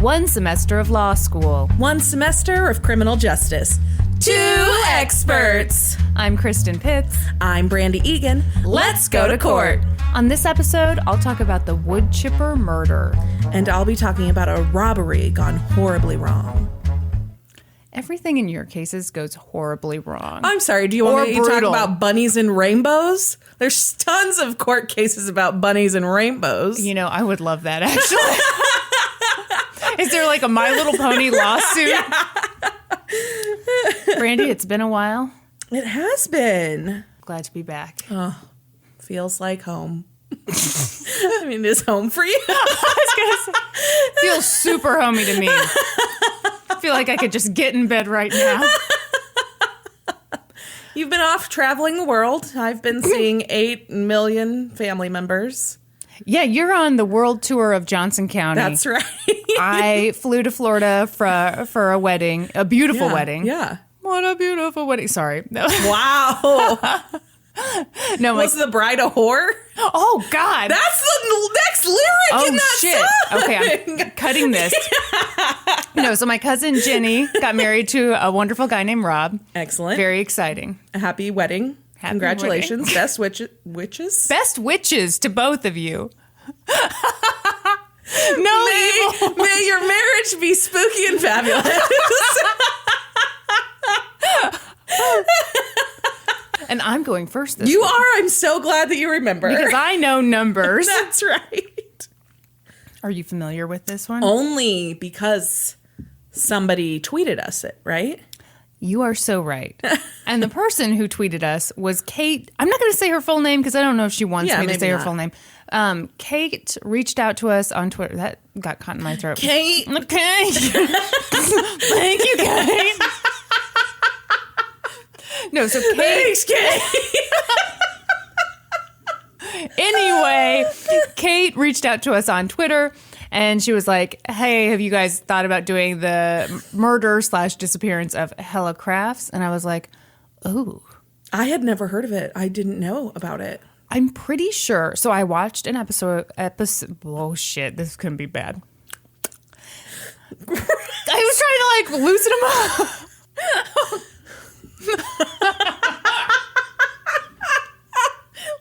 1 semester of law school. 1 semester of criminal justice. 2 experts. I'm Kristen Pitts. I'm Brandi Egan. Let's go to court. On this episode, I'll talk about the wood chipper murder. And I'll be talking about a robbery gone horribly wrong. Everything in your cases goes horribly wrong. I'm sorry, do you want me to talk brutal. about bunnies and rainbows? There's tons of court cases about bunnies and rainbows. You know, I would love that, actually. Is there like a My Little Pony lawsuit? Yeah. Brandi, it's been a while. It has been. Glad to be back. Oh, feels like home. I mean, it's home for you. I was gonna say, feels super homey to me. I feel like I could just get in bed right now. You've been off traveling the world. I've been seeing 8 million family members. Yeah, you're on the world tour of Johnson County. That's right. I flew to Florida for a wedding, a beautiful wedding. Yeah. What a beautiful wedding. Sorry. No. Wow. No, Was the bride a whore? Oh, God. That's the next lyric in that shit. song. Okay, I'm cutting this. No, so my cousin Jenny got married to a wonderful guy named Rob. Excellent. Very exciting. A happy wedding. Happy Congratulations. wedding. Best witches. Best witches to both of you. May your marriage be spooky and fabulous. And I'm going first this You week. are. I'm so glad that you remember. Because I know numbers. That's right. Are you familiar with this one? Only because somebody tweeted us it, right? You are so right. And the person who tweeted us was Kate. I'm not going to say her full name because I don't know if she wants me to maybe say her not. full name. Kate reached out to us on Twitter. That got caught in my throat. Kate. Okay. Thank you, Kate. No, so Kate. Thanks, Kate. Anyway, Kate reached out to us on Twitter and she was like, hey, have you guys thought about doing the murder/disappearance of Helle Crafts? And I was like, oh. I had never heard of it. I didn't know about it. I'm pretty sure. So I watched an episode. Oh, shit. This couldn't be bad. I was trying to, like, loosen them up.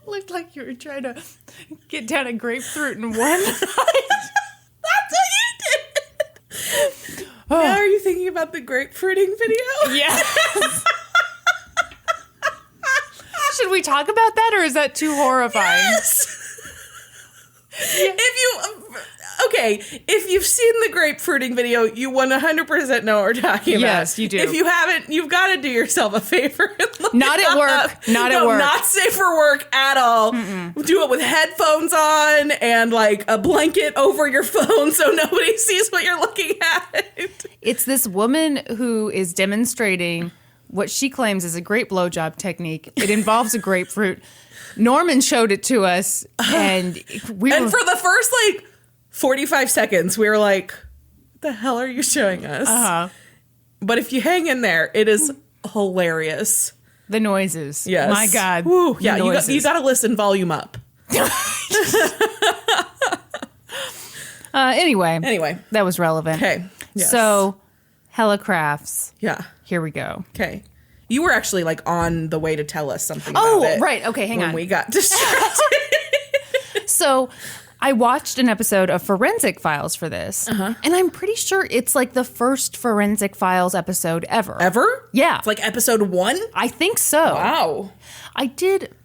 Looked like you were trying to get down a grapefruit in one night. That's what you did. Oh. Now are you thinking about the grapefruiting video? Yeah. Should we talk about that, or is that too horrifying? Yes. If you've seen the grapefruiting video, you 100% know what we're talking about. Yes, you do. If you haven't, you've got to do yourself a favor. And look Not at work. up. Not at work. Not safe for work at all. Mm-mm. Do it with headphones on and like a blanket over your phone so nobody sees what you're looking at. It's this woman who is demonstrating what she claims is a great blowjob technique. It involves a grapefruit. Norman showed it to us, and we And were... for the first, 45 seconds, we were like, what the hell are you showing us? Uh-huh. But if you hang in there, it is hilarious. The noises. Yes. My God. Woo. Yeah, noises. you got to listen volume up. Anyway. That was relevant. Okay. Yes. So, Helle Crafts. Yeah. Here we go. Okay. You were actually on the way to tell us something about it. Oh, right. Okay, hang on. When we got distracted. So, I watched an episode of Forensic Files for this. Uh-huh. And I'm pretty sure it's the first Forensic Files episode ever. Ever? Yeah. It's episode 1? I think so. Wow.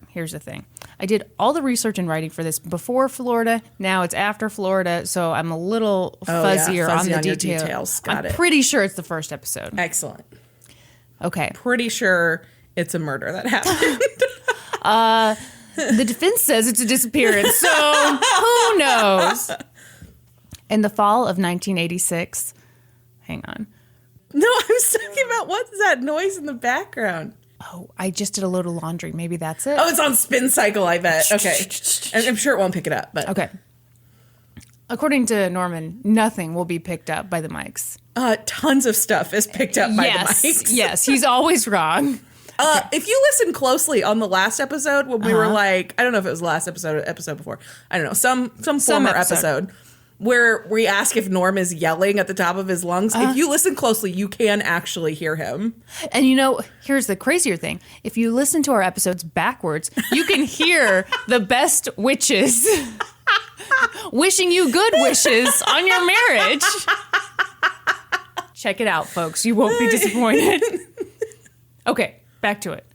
Here's the thing. I did all the research and writing for this before Florida. Now it's after Florida, so I'm a little fuzzier fuzzy on the your details. details. Got I'm it. pretty sure it's the first episode. Excellent. Okay. Pretty sure it's a murder that happened. The defense says it's a disappearance, so who knows? In the fall of 1986, hang on. No, I was talking about what's that noise in the background? Oh, I just did a load of laundry. Maybe that's it. Oh, it's on spin cycle, I bet. Okay. And I'm sure it won't pick it up, but Okay. According to Norman, nothing will be picked up by the mics. Tons of stuff is picked up by the mics. Yes, he's always wrong. If you listen closely on the last episode, when we were I don't know if it was the last episode or the episode before. I don't know, some former episode where we ask if Norm is yelling at the top of his lungs. If you listen closely, you can actually hear him. And here's the crazier thing. If you listen to our episodes backwards, you can hear the best witches wishing you good wishes on your marriage. Check it out, folks. You won't be disappointed. Okay, back to it.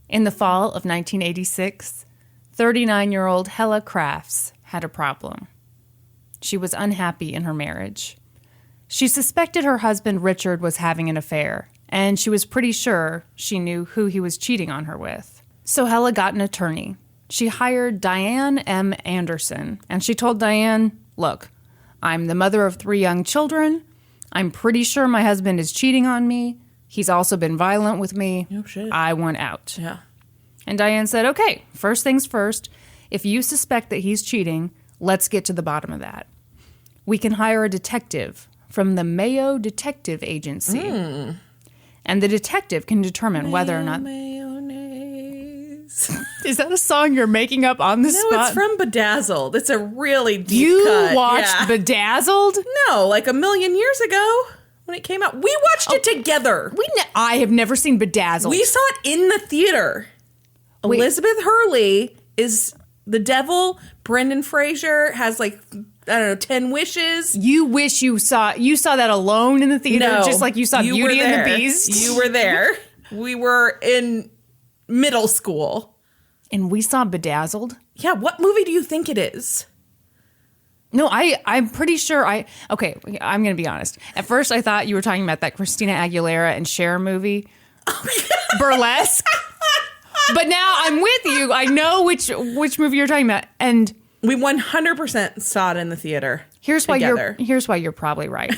In the fall of 1986, 39-year-old Helle Crafts had a problem. She was unhappy in her marriage. She suspected her husband Richard was having an affair, and she was pretty sure she knew who he was cheating on her with. So Helle got an attorney. She hired Diane M. Anderson, and she told Diane, look, I'm the mother of 3 young children. I'm pretty sure my husband is cheating on me. He's also been violent with me. Oh, shit. I want out. Yeah. And Diane said, okay, first things first. If you suspect that he's cheating, let's get to the bottom of that. We can hire a detective from the Mayo Detective Agency. And the detective can determine whether or not... Mayonnaise. Is that a song you're making up on the spot? No, it's from Bedazzled. It's a really deep You cut. watched Bedazzled? No, like a million years ago when it came out. We watched it together. I have never seen Bedazzled. We saw it in the theater. Wait. Elizabeth Hurley is the devil. Brendan Fraser has 10 wishes. You wish you saw that alone in the theater, just like you saw Beauty and the Beast. You were there. We were in middle school. And we saw Bedazzled? Yeah, what movie do you think it is? No, I'm pretty sure okay, I'm going to be honest. At first, I thought you were talking about that Christina Aguilera and Cher movie, Burlesque. But now I'm with you. I know which movie you're talking about. And we 100% saw it in the theater. Here's why you're probably right.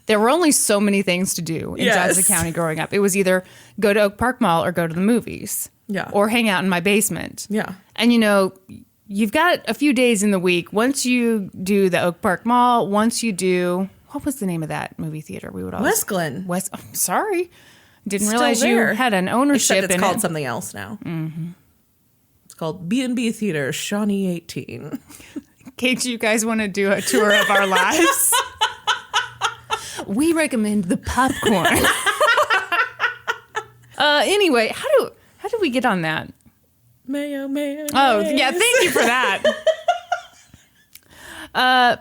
There were only so many things to do in Johnson County growing up. It was either go to Oak Park Mall or go to the movies. Yeah. Or hang out in my basement. Yeah. And you've got a few days in the week. Once you do the Oak Park Mall, once you do, what was the name of that movie theater? We would always West Glen. Sorry. Didn't Still realize there. You had an ownership Except it's in called it. something else now. Mm-hmm. It's called B&B Theater, Shawnee 18. In case you guys want to do a tour of our lives, we recommend the popcorn. Anyway, how do we get on that? Mayo. Oh, yeah, thank you for that.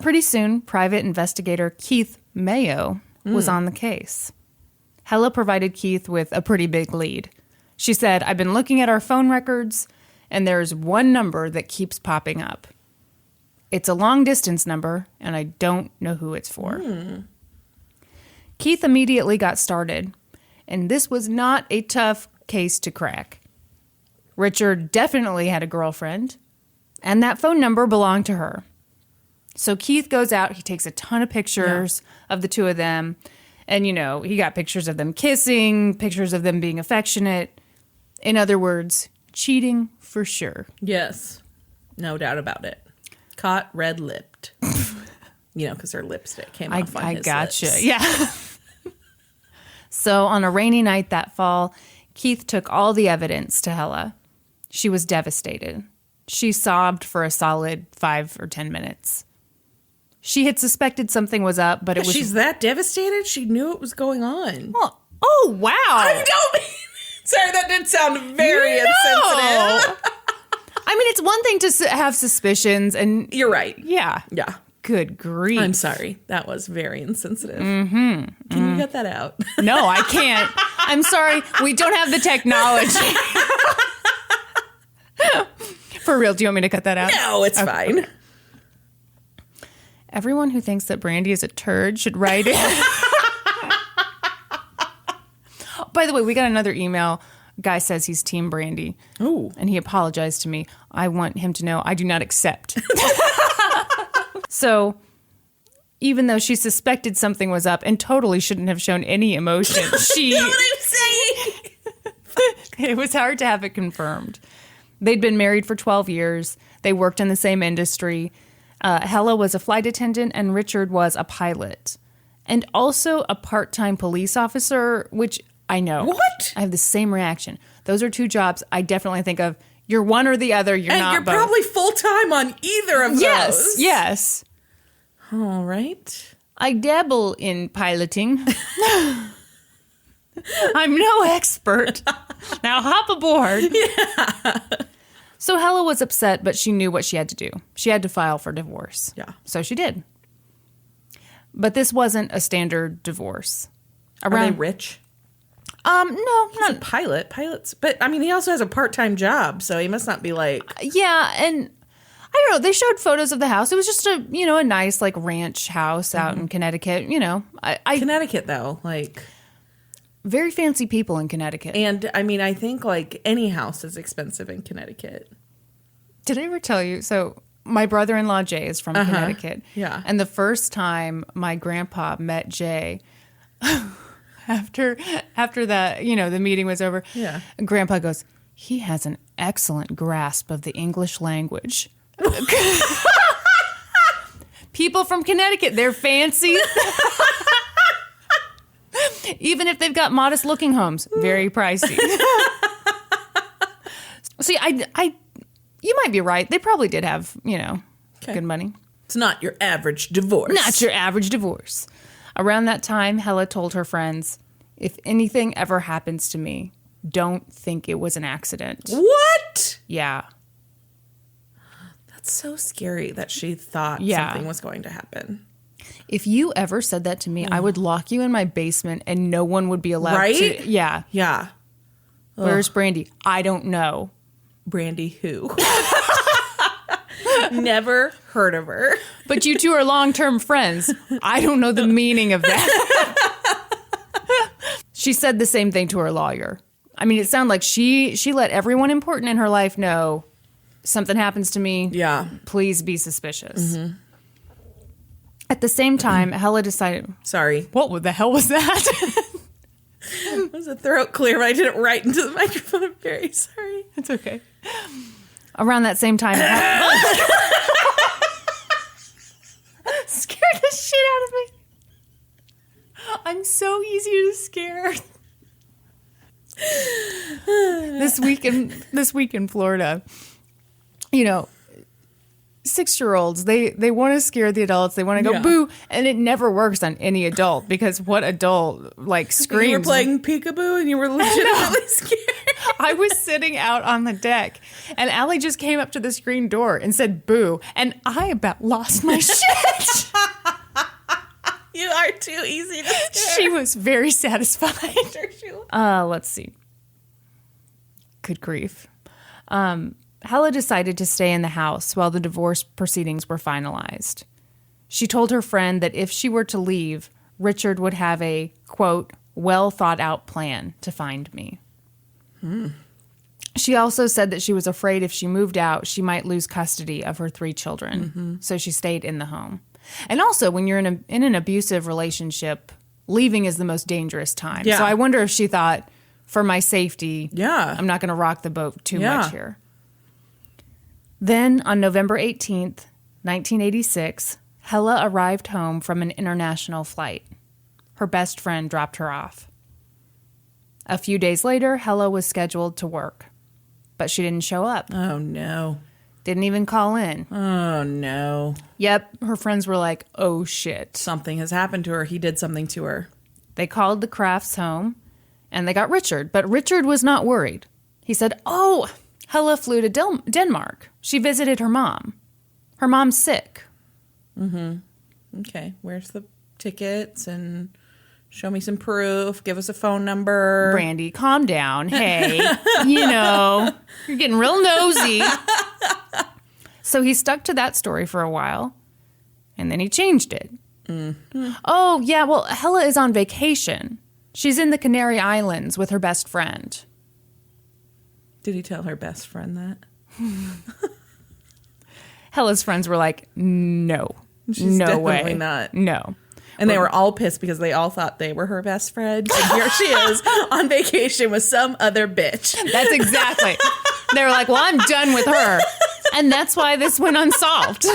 Pretty soon, private investigator Keith Mayo was on the case. Helle provided Keith with a pretty big lead. She said, I've been looking at our phone records, and there's one number that keeps popping up. It's a long-distance number, and I don't know who it's for. Keith immediately got started, and this was not a tough case to crack. Richard definitely had a girlfriend, and that phone number belonged to her. So Keith goes out, he takes a ton of pictures of the two of them, and, he got pictures of them kissing, pictures of them being affectionate. In other words, cheating for sure. Yes. No doubt about it. Caught red-lipped. Because her lipstick came off on his gotcha. lips. Yeah. So on a rainy night that fall, Keith took all the evidence to Helle. She was devastated. She sobbed for a solid 5 or 10 minutes. She had suspected something was up, but it was... She's that devastated? She knew it was going on. Oh, wow. I don't... Sorry, that did sound very insensitive. I mean, it's one thing to have suspicions and... You're right. Yeah. Yeah. Good grief. I'm sorry. That was very insensitive. Mm-hmm. Can you cut that out? No, I can't. I'm sorry. We don't have the technology. For real, do you want me to cut that out? No, it's fine. Everyone who thinks that Brandi is a turd should write in. By the way, we got another email. Guy says he's Team Brandi. Oh. And he apologized to me. I want him to know I do not accept. So, even though she suspected something was up and totally shouldn't have shown any emotion, she... You know what I'm saying? It was hard to have it confirmed. They'd been married for 12 years. They worked in the same industry. Helle was a flight attendant and Richard was a pilot. And also a part-time police officer, which I know. What? I have the same reaction. Those are two jobs I definitely think of. You're one or the other. You're not you're both. probably full-time on either of those. Yes. All right. I dabble in piloting. I'm no expert. Now hop aboard. Yeah. So Helle was upset, but she knew what she had to do. She had to file for divorce. Yeah. So she did. But this wasn't a standard divorce. Are they rich? No, He's a pilot. Pilots. But, I mean, he also has a part-time job, so he must not be like... Yeah, and I don't know. They showed photos of the house. It was just a nice, like, ranch house out in Connecticut. Connecticut, though, like... Very fancy people in Connecticut. And, I mean, I think, like, any house is expensive in Connecticut. Did I ever tell you? So, my brother-in-law, Jay, is from Connecticut. Yeah. And the first time my grandpa met Jay... After that, the meeting was over, yeah. Grandpa goes, he has an excellent grasp of the English language. People from Connecticut, they're fancy. Even if they've got modest looking homes, very pricey. See, you might be right. They probably did have, good money. It's not your average divorce. Not your average divorce. Around that time, Helle told her friends, if anything ever happens to me, don't think it was an accident. What? Yeah. That's so scary that she thought something was going to happen. If you ever said that to me, I would lock you in my basement and no one would be allowed to. Yeah. Yeah. Where's Brandi? I don't know. Brandi who? Never heard of her. But you two are long-term friends. I don't know the meaning of that. She said the same thing to her lawyer. I mean, it sounded like she let everyone important in her life know something happens to me. Yeah. Please be suspicious. Mm-hmm. At the same time, Helle decided... Sorry. What the hell was that? It was a throat clear, but I did it right into the microphone. I'm very sorry. It's okay. Around that same time... scared the shit out of me. I'm so easy to scare. This week in Florida, 6-year-olds, they want to scare the adults. They want to go boo, and it never works on any adult because what adult screams? You were playing peekaboo and you were legitimately scared. I was sitting out on the deck, and Allie just came up to the screen door and said boo, and I about lost my shit. You are too easy to scare. She was very satisfied. Let's see. Good grief. Helle decided to stay in the house while the divorce proceedings were finalized. She told her friend that if she were to leave, Richard would have a, quote, well-thought-out plan to find me. She also said that she was afraid if she moved out, she might lose custody of her 3 children. Mm-hmm. So she stayed in the home. And also, when you're in an abusive relationship, leaving is the most dangerous time. Yeah. So I wonder if she thought, for my safety, I'm not going to rock the boat too much here. Then, on November 18th, 1986, Helle arrived home from an international flight. Her best friend dropped her off. A few days later, Helle was scheduled to work, but she didn't show up. Oh, no. Didn't even call in. Oh, no. Yep, her friends were like, oh, shit. Something has happened to her. He did something to her. They called the Crafts home, and they got Richard, but Richard was not worried. He said, oh, Helle flew to Denmark. She visited her mom. Her mom's sick. Mm-hmm. Okay, where's the tickets and... Show me some proof. Give us a phone number. Brandi, calm down. Hey, you're getting real nosy. So he stuck to that story for a while, and then he changed it. Mm-hmm. Oh, yeah, well, Helle is on vacation. She's in the Canary Islands with her best friend. Did he tell her best friend that? Helle's friends were like, no. She's no definitely way. not. No. And they were all pissed because they all thought they were her best friend. And here she is on vacation with some other bitch. That's exactly. They were like, well, I'm done with her. And that's why this went unsolved.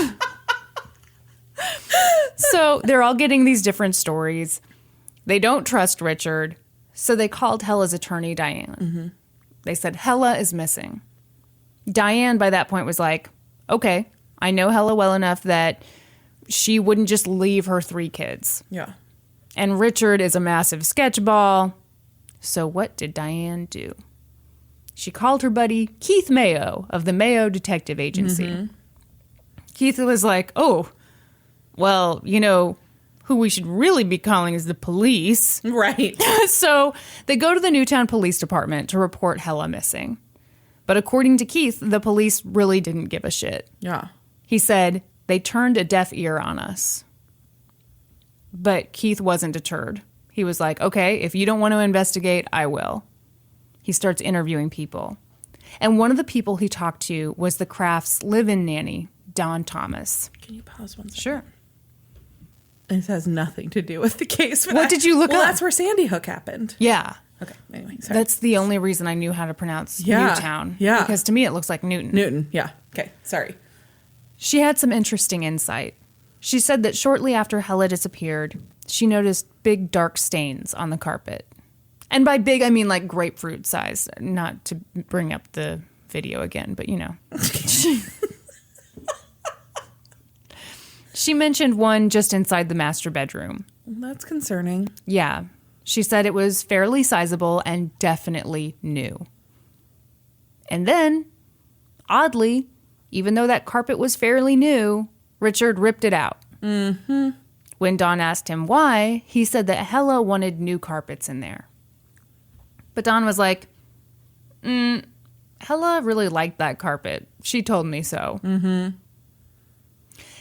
So they're all getting these different stories. They don't trust Richard. So they called Helle's attorney, Diane. Mm-hmm. They said, Helle is missing. Diane, by that point, was like, okay, I know Helle well enough that she wouldn't just leave her 3 kids. Yeah. And Richard is a massive sketchball. So what did Diane do? She called her buddy Keith Mayo of the Mayo Detective Agency. Mm-hmm. Keith was like, oh, well, you know, who we should really be calling is the police. Right. So they go to the Newtown Police Department to report Helle missing. But according to Keith, the police really didn't give a shit. Yeah. He said, they turned a deaf ear on us. But Keith wasn't deterred. He was like, okay, if you don't want to investigate, I will. He starts interviewing people. And one of the people he talked to was the Crafts' live-in nanny, Dawn Thomas. Can you pause 1 second? Sure. This has nothing to do with the case. What did you look up? Well, that's where Sandy Hook happened. Yeah. Okay, anyway, sorry. That's the only reason I knew how to pronounce Newtown. Yeah. Because to me it looks like Newton. Newton, yeah. Okay, sorry. She had some interesting insight. She said that shortly after Helle disappeared, she noticed big dark stains on the carpet. And by big, I mean like grapefruit size. Not to bring up the video again, but you know. She mentioned one just inside the master bedroom. That's concerning. Yeah. She said it was fairly sizable and definitely new. And then, oddly, even though that carpet was fairly new, Richard ripped it out. Mm-hmm. When Dawn asked him why, he said that Helle wanted new carpets in there. But Dawn was like, Helle really liked that carpet. She told me so. Mm-hmm.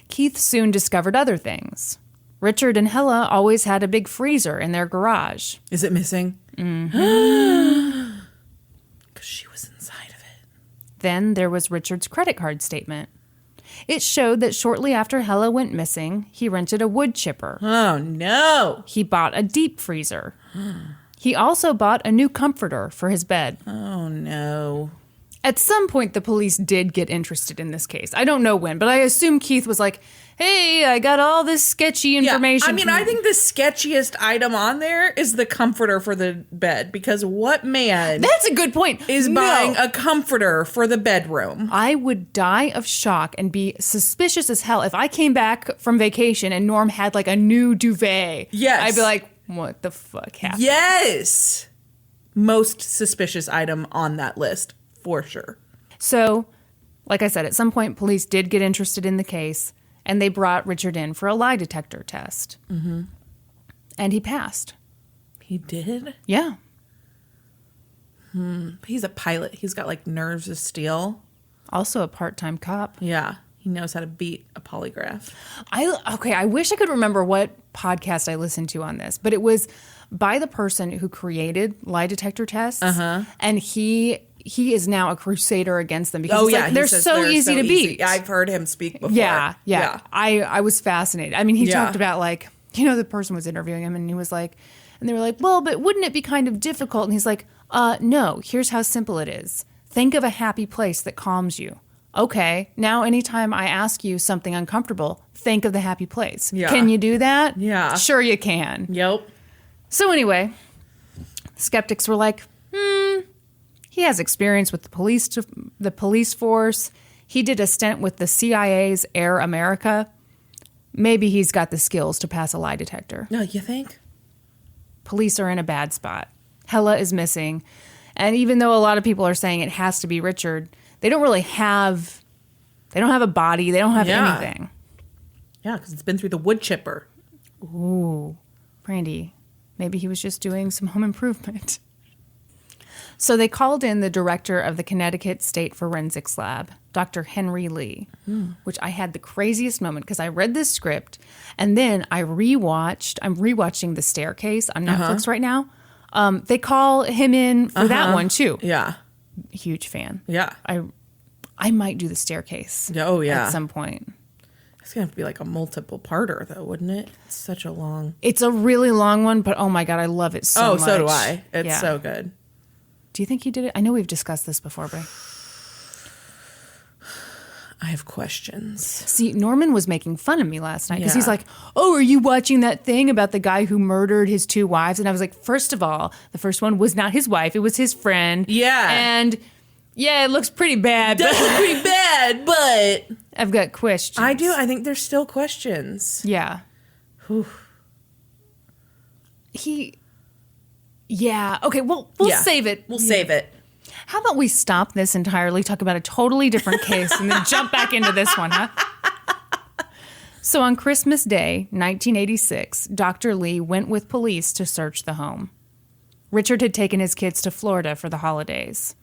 Keith soon discovered other things. Richard and Helle always had a big freezer in their garage. Is it missing? Mm-hmm. Because she was inside of it. Then there was Richard's credit card statement. It showed that shortly after Helle went missing, he rented a wood chipper. Oh, no. He bought a deep freezer. He also bought a new comforter for his bed. Oh, no. At some point, the police did get interested in this case. I don't know when, but I assume Keith was like, hey, I got all this sketchy information. Yeah, I mean, I think the sketchiest item on there is the comforter for the bed, because what man... That's a good point. ...is buying a comforter for the bedroom? I would die of shock and be suspicious as hell if I came back from vacation and Norm had like a new duvet. Yes. I'd be like, what the fuck happened? Yes. Most suspicious item on that list. For sure. So, like I said, at some point, police did get interested in the case, and they brought Richard in for a lie detector test. Mm-hmm. And he passed. He did? Yeah. He's a pilot. He's got, like, nerves of steel. Also a part-time cop. Yeah. He knows how to beat a polygraph. I wish I could remember what podcast I listened to on this, but it was by the person who created lie detector tests, and he is now a crusader against them because they're so easy to beat. I've heard him speak before. Yeah. I was fascinated. I mean, he talked about like, you know, the person was interviewing him and he was like, and they were like, well, but wouldn't it be kind of difficult? And he's like, no, here's how simple it is. Think of a happy place that calms you. Okay, now anytime I ask you something uncomfortable, think of the happy place. Yeah. Can you do that? Yeah. Sure you can. Yep. So anyway, skeptics were like, he has experience with the police force. He did a stint with the CIA's Air America. Maybe he's got the skills to pass a lie detector. No, you think? Police are in a bad spot. Helle is missing. And even though a lot of people are saying it has to be Richard, they don't have a body. They don't have anything. Yeah, because it's been through the wood chipper. Ooh, Brandi, maybe he was just doing some home improvement. So they called in the director of the Connecticut State Forensics Lab, Dr. Henry Lee, which I had the craziest moment because I read this script and then I'm rewatching The Staircase on Netflix right now. They call him in for that one too. Yeah. Huge fan. Yeah. I might do The Staircase. Oh, yeah. At some point. It's going to have to be like a multiple parter though, wouldn't it? It's such a long. It's a really long one, but oh my God, I love it so much. Oh, so do I. It's so good. Do you think he did it? I know we've discussed this before, but I have questions. See, Norman was making fun of me last night because he's like, oh, are you watching that thing about the guy who murdered his 2 wives? And I was like, first of all, the first one was not his wife. It was his friend. Yeah. And yeah, it looks pretty bad. Does look pretty bad. bad, but I've got questions. I do. I think there's still questions. Yeah. Whew. Yeah. Okay, we'll save it. We'll save it. How about we stop this entirely, talk about a totally different case, and then jump back into this one, huh? So on Christmas Day, 1986, Dr. Lee went with police to search the home. Richard had taken his kids to Florida for the holidays.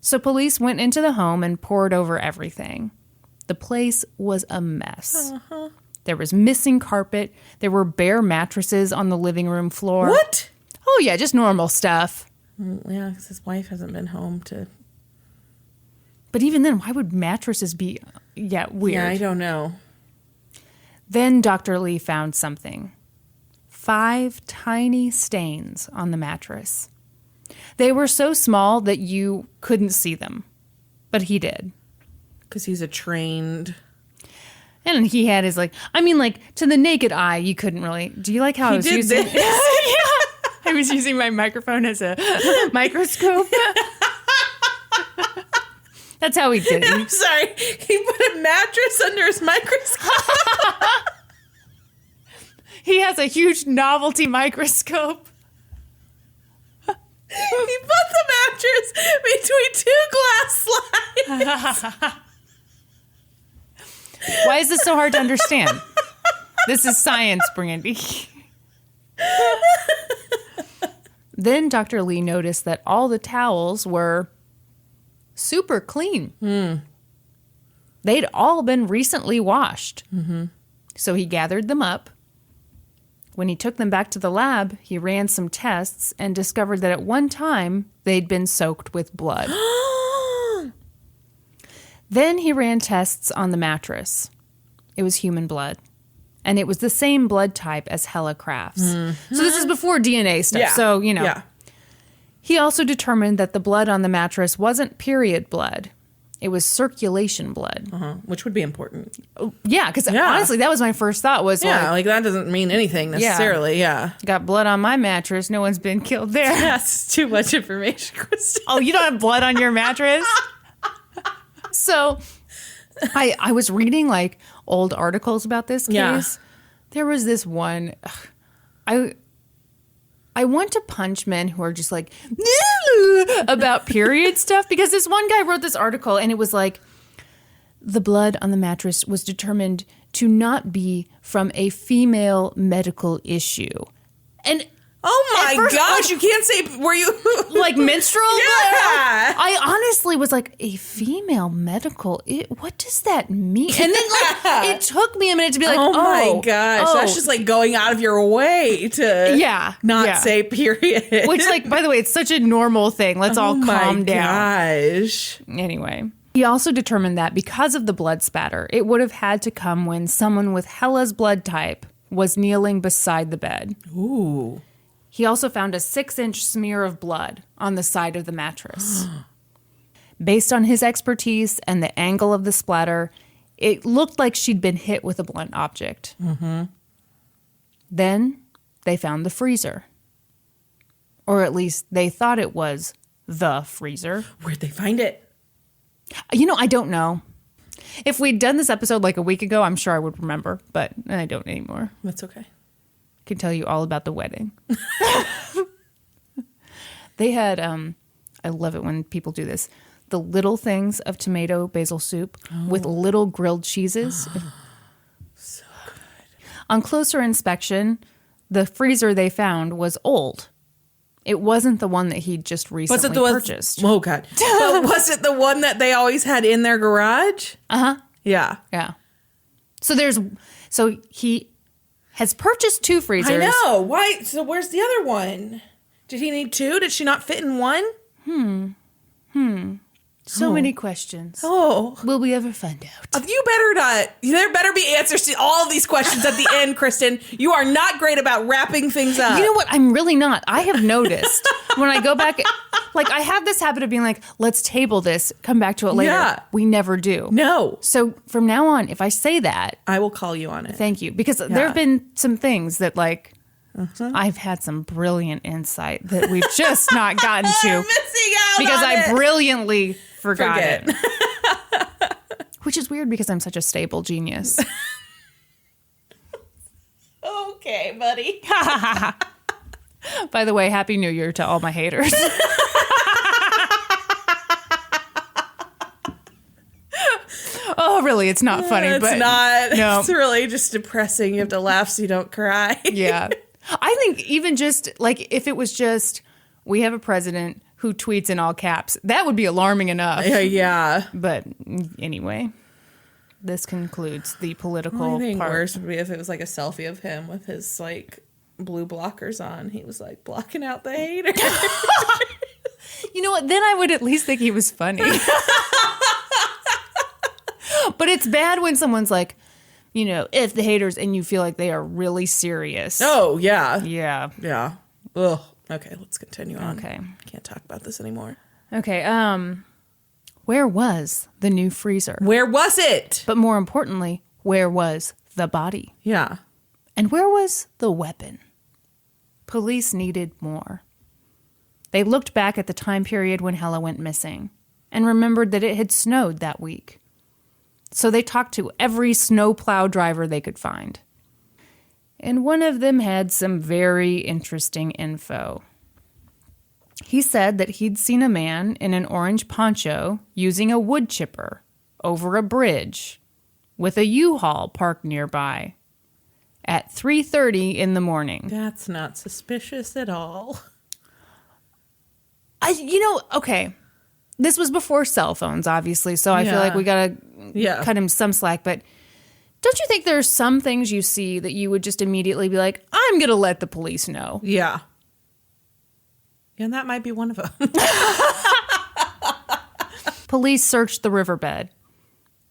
So police went into the home and poured over everything. The place was a mess. Uh-huh. There was missing carpet. There were bare mattresses on the living room floor. What? Oh, yeah, just normal stuff. Yeah, because his wife hasn't been home to... But even then, why would mattresses be... Yeah, weird. Yeah, I don't know. Then Dr. Lee found something. 5 tiny stains on the mattress. They were so small that you couldn't see them. But he did. Because he's a trained... And he had his, to the naked eye, you couldn't really... Do you like how I was using... This. Yeah. I was using my microphone as a microscope. That's how he did it. I'm sorry. He put a mattress under his microscope. He has a huge novelty microscope. He put the mattress between 2 glass slides. Why is this so hard to understand? This is science, Brandi. Then Dr. Lee noticed that all the towels were super clean. They'd all been recently washed. Mm-hmm. So he gathered them up. When he took them back to the lab, he ran some tests and discovered that at one time they'd been soaked with blood. Then he ran tests on the mattress. It was human blood. And it was the same blood type as Helle Crafts. Mm-hmm. So this is before DNA stuff. Yeah. So, Yeah. He also determined that the blood on the mattress wasn't period blood. It was circulation blood. Which would be important. Yeah, because honestly, that was my first thought was that doesn't mean anything necessarily. Yeah. Got blood on my mattress. No one's been killed there. That's too much information, Kristen. Oh, you don't have blood on your mattress? So I was reading old articles about this case. Yeah. There was this one. I want to punch men who are just about period stuff, because this one guy wrote this article and it was the blood on the mattress was determined to not be from a female medical issue. And oh my gosh, you can't say, were you... menstrual? Yeah. I honestly was a female medical, what does that mean? And then it took me a minute to be oh my gosh, that's just going out of your way to not say period. Which by the way, it's such a normal thing. Let's all calm down. Gosh. Anyway. He also determined that because of the blood spatter, it would have had to come when someone with Helle's blood type was kneeling beside the bed. Ooh. He also found a 6-inch smear of blood on the side of the mattress. Based on his expertise and the angle of the splatter, it looked like she'd been hit with a blunt object. Mm-hmm. Then they found the freezer. Or at least they thought it was the freezer. Where'd they find it? I don't know. If we'd done this episode a week ago, I'm sure I would remember, but I don't anymore. That's okay. Can tell you all about the wedding. They had, I love it when people do this, the little things of tomato basil soup with little grilled cheeses. So good. On closer inspection, the freezer they found was old. It wasn't the one that he'd just recently purchased. Oh, God. But was it the one that they always had in their garage? Uh-huh. Yeah. Yeah. So he has purchased 2 freezers. I know. Why? So where's the other one? Did he need 2? Did she not fit in one? So many questions. Oh. Will we ever find out? You better not. There better be answers to all of these questions at the end, Kristen. You are not great about wrapping things up. You know what? I'm really not. I have noticed when I go back, I have this habit of being let's table this, come back to it later. Yeah. We never do. No. So from now on, if I say that, I will call you on it. Thank you. Because there have been some things that I've had some brilliant insight that we've just not gotten to. I'm missing out because on I it. brilliantly forgot it. Which is weird because I'm such a stable genius. Okay, buddy. By the way, Happy New Year to all my haters. Oh, really? It's not funny. It's but not. No. It's really just depressing. You have to laugh so you don't cry. Yeah. I think even just like if it was just we have a president who tweets in all caps, that would be alarming enough. Yeah. But anyway, this concludes the political I think part. worse would be if it was like a selfie of him with his like blue blockers on. He was like blocking out the haters. You know what? Then I would at least think he was funny. But it's bad when someone's like, you know, if the haters and you feel like they are really serious. Oh, yeah. Yeah. Yeah. Ugh. Okay, let's continue on. Okay. Can't talk about this anymore. Okay. Where was the new freezer? Where was it? But more importantly, where was the body? Yeah. And where was the weapon? Police needed more. They looked back at the time period when Helle went missing and remembered that it had snowed that week. So they talked to every snowplow driver they could find. And one of them had some very interesting info. He said that he'd seen a man in an orange poncho using a wood chipper over a bridge with a U-Haul parked nearby at 3:30 in the morning. That's not suspicious at all. Okay. This was before cell phones, obviously, so I feel like we got to cut him some slack. But don't you think there's some things you see that you would just immediately be like, I'm going to let the police know? Yeah. And that might be one of them. Police searched the riverbed,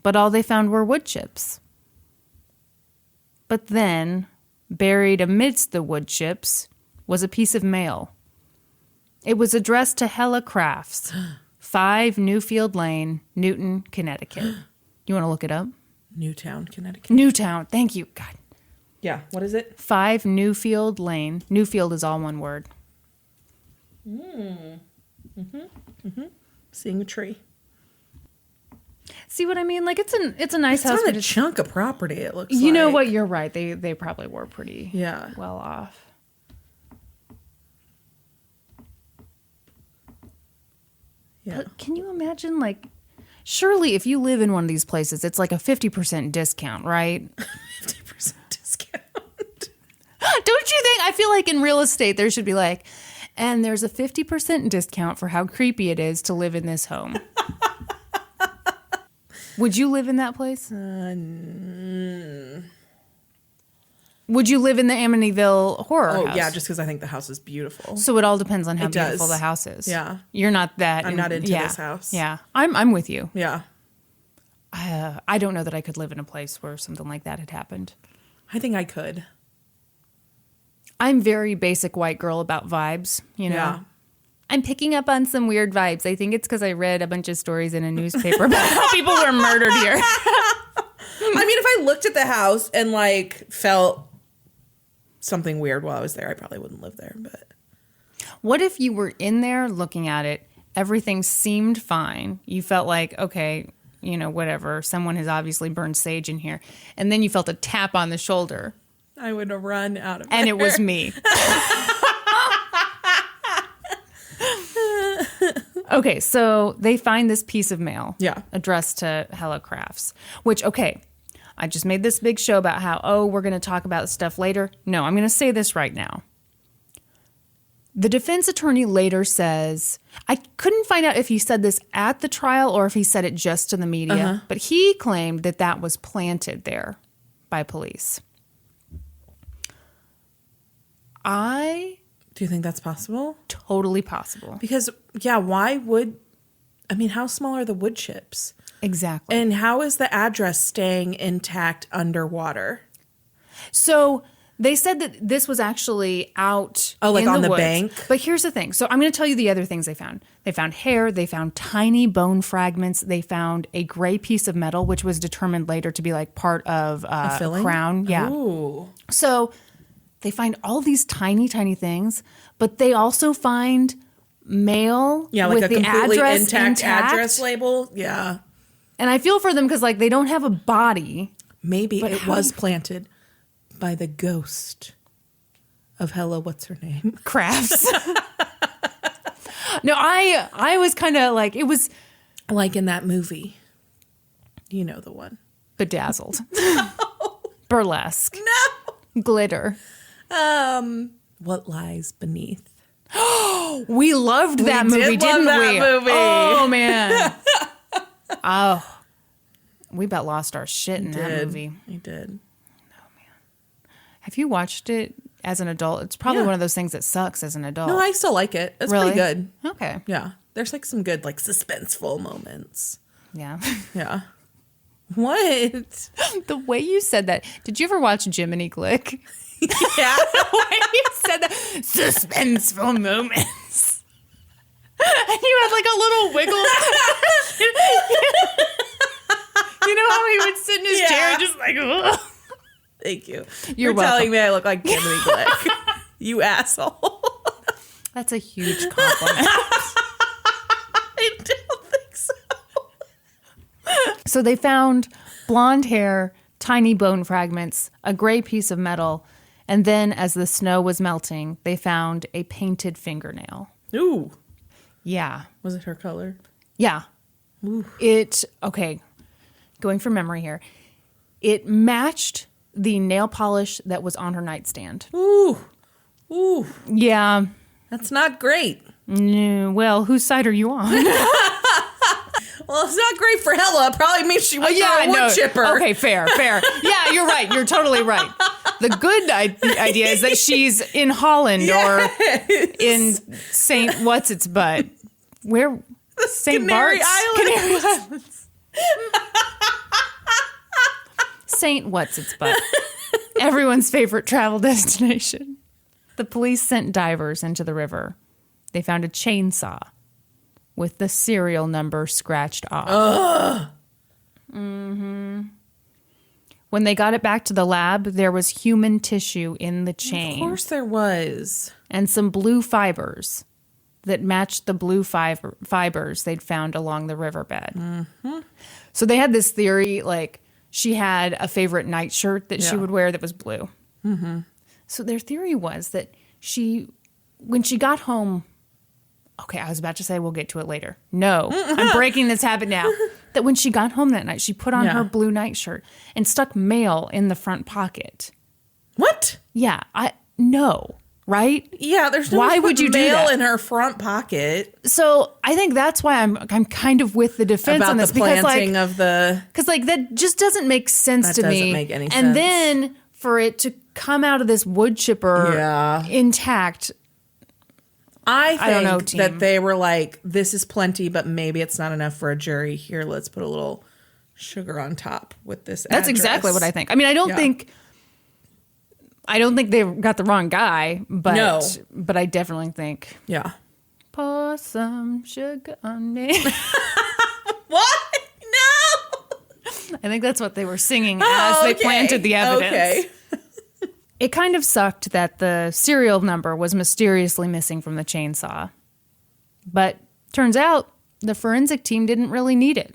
but all they found were wood chips. But then, buried amidst the wood chips, was a piece of mail. It was addressed to Helle Crafts, 5 Newfield Lane, Newton, Connecticut. You want to look it up? Newtown, Connecticut. Newtown. Thank you. God. Yeah. What is it? 5 Newfield Lane. Newfield is all one word. Seeing a tree. See what I mean? Like it's a nice house. It's but on a chunk of property, it looks like. You know what? You're right. They probably were pretty well off. Yeah. But can you imagine, like, surely if you live in one of these places, it's like a 50% discount, right? 50% discount. Don't you think? I feel like in real estate, there should be like, and there's a 50% discount for how creepy it is to live in this home. Would you live in that place? Would you live in the Amityville horror house? Oh, yeah, just because I think the house is beautiful. So it all depends on how It beautiful does. the house is. Yeah. You're not that. I'm not into this house. Yeah. I'm with you. Yeah. I don't know that I could live in a place where something like that had happened. I think I could. I'm very basic white girl about vibes, you know. Yeah. I'm picking up on some weird vibes. I think it's because I read a bunch of stories in a newspaper about how people were murdered here. I mean, if I looked at the house and like felt something weird while I was there, I probably wouldn't live there. But What if you were in there looking at it, everything seemed fine, you felt like, okay, you know, whatever, someone has obviously burned sage in here, and then you felt a tap on the shoulder, I would run out of and there. it was me. Okay, so they find this piece of mail addressed to Helle Crafts, which, okay, I just made this big show about how, we're going to talk about stuff later. No, I'm going to say this right now. The defense attorney later says, I couldn't find out if he said this at the trial or if he said it just to the media, but he claimed that that was planted there by police. Do you think that's possible? Totally possible. Because, yeah, why would... I mean, how small are the wood chips? Exactly. And how is the address staying intact underwater? So they said that this was actually out like in on the woods. bank? But here's the thing. So I'm going to tell you the other things they found. They found hair. They found tiny bone fragments. They found a gray piece of metal, which was determined later to be like part of a crown. Yeah. Ooh. So they find all these tiny, tiny things, but they also find mail Yeah, like with a the completely address intact address label. Yeah. And I feel for them because, like, they don't have a body. Maybe it was planted by the ghost of Helle, what's her name? Crafts. No, I was kind of like, it was... Like in that movie. You know the one. Bedazzled. No. Burlesque. No. Glitter. What lies beneath? We loved that movie, didn't we? Oh, man. Oh. We about lost our shit in that movie. We did. Oh, man. Have you watched it as an adult? It's probably one of those things that sucks as an adult. No, I still like it. It's really? pretty good. Okay. Yeah. There's like some good like suspenseful moments. Yeah. Yeah. What? The way you said that. Did you ever watch Jiminy Glick? Yeah. The way you said that. Suspenseful moments. And you had like a little wiggle. You know how he would sit in his chair and just like, ugh. Thank you. You're telling me I look like Jiminy Glick. You asshole. That's a huge compliment. I don't think so. So they found blonde hair, tiny bone fragments, a gray piece of metal, and then as the snow was melting, they found a painted fingernail. Ooh. Yeah. Was it her color? Yeah. Ooh. Going from memory here, it matched the nail polish that was on her nightstand. Ooh. Ooh. Yeah. That's not great. No, well, whose side are you on? Well, it's not great for Helle. It probably means she went to a wood chipper. Okay, fair. Yeah, you're right. You're totally right. The good idea is that she's in Holland or in St. What's-its-butt. Where? St. Canary Bart's? Islands. Canary Islands. St. What's-its-butt. Everyone's favorite travel destination. The police sent divers into the river. They found a chainsaw with the serial number scratched off. Ugh. Mm-hmm. When they got it back to the lab, there was human tissue in the chain. Of course there was. And some blue fibers that matched the blue fibers they'd found along the riverbed. Mm-hmm. So they had this theory, like she had a favorite nightshirt that she would wear that was blue. Mm-hmm. So their theory was that when she got home, okay, I was about to say we'll get to it later. No, I'm breaking this habit now. That when she got home that night, she put on her blue nightshirt and stuck mail in the front pocket. What? Yeah, no, right? Yeah, there's no why would you mail do that in her front pocket. So I think that's why I'm kind of with the defense about on this the planting because of the because like that just doesn't make sense to me. Doesn't make any sense. And then for it to come out of this wood chipper intact. I don't know, think that they were like, this is plenty, but maybe it's not enough for a jury. Here, let's put a little sugar on top with this That's exactly what I think. I mean, I don't think they got the wrong guy, but I definitely think pour some sugar on me. What? No. I think that's what they were singing as they planted the evidence. Okay. It kind of sucked that the serial number was mysteriously missing from the chainsaw. But turns out the forensic team didn't really need it.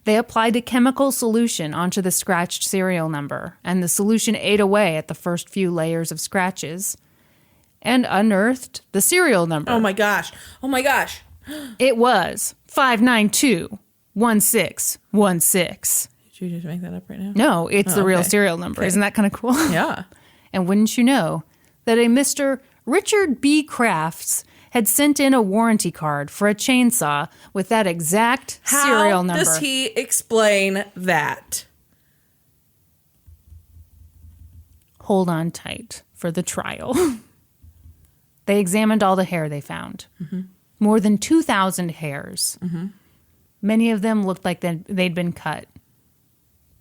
They applied a chemical solution onto the scratched serial number, and the solution ate away at the first few layers of scratches and unearthed the serial number. Oh my gosh. It was 592-1616. Did you just make that up right now? No, it's the real serial number. Okay. Isn't that kind of cool? Yeah. And wouldn't you know that a Mr. Richard B. Crafts had sent in a warranty card for a chainsaw with that exact serial number. How does he explain that? Hold on tight for the trial. They examined all the hair they found. Mm-hmm. More than 2,000 hairs. Mm-hmm. Many of them looked like they'd been cut,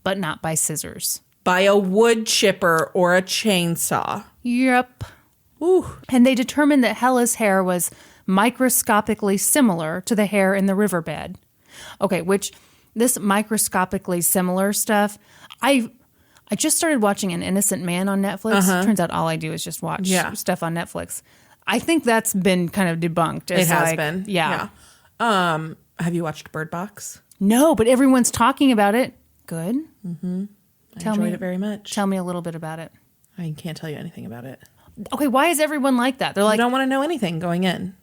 but not by scissors. By a wood chipper or a chainsaw. Yep. Ooh. And they determined that Helle's hair was microscopically similar to the hair in the riverbed. Okay, which this microscopically similar stuff, I just started watching An Innocent Man on Netflix. Uh-huh. Turns out all I do is just watch stuff on Netflix. I think that's been kind of debunked. It has been. Yeah. Have you watched Bird Box? No, but everyone's talking about it. Good. Mm-hmm. I enjoyed it very much. Tell me a little bit about it. I can't tell you anything about it. Okay, why is everyone like that? They're like, you don't want to know anything going in.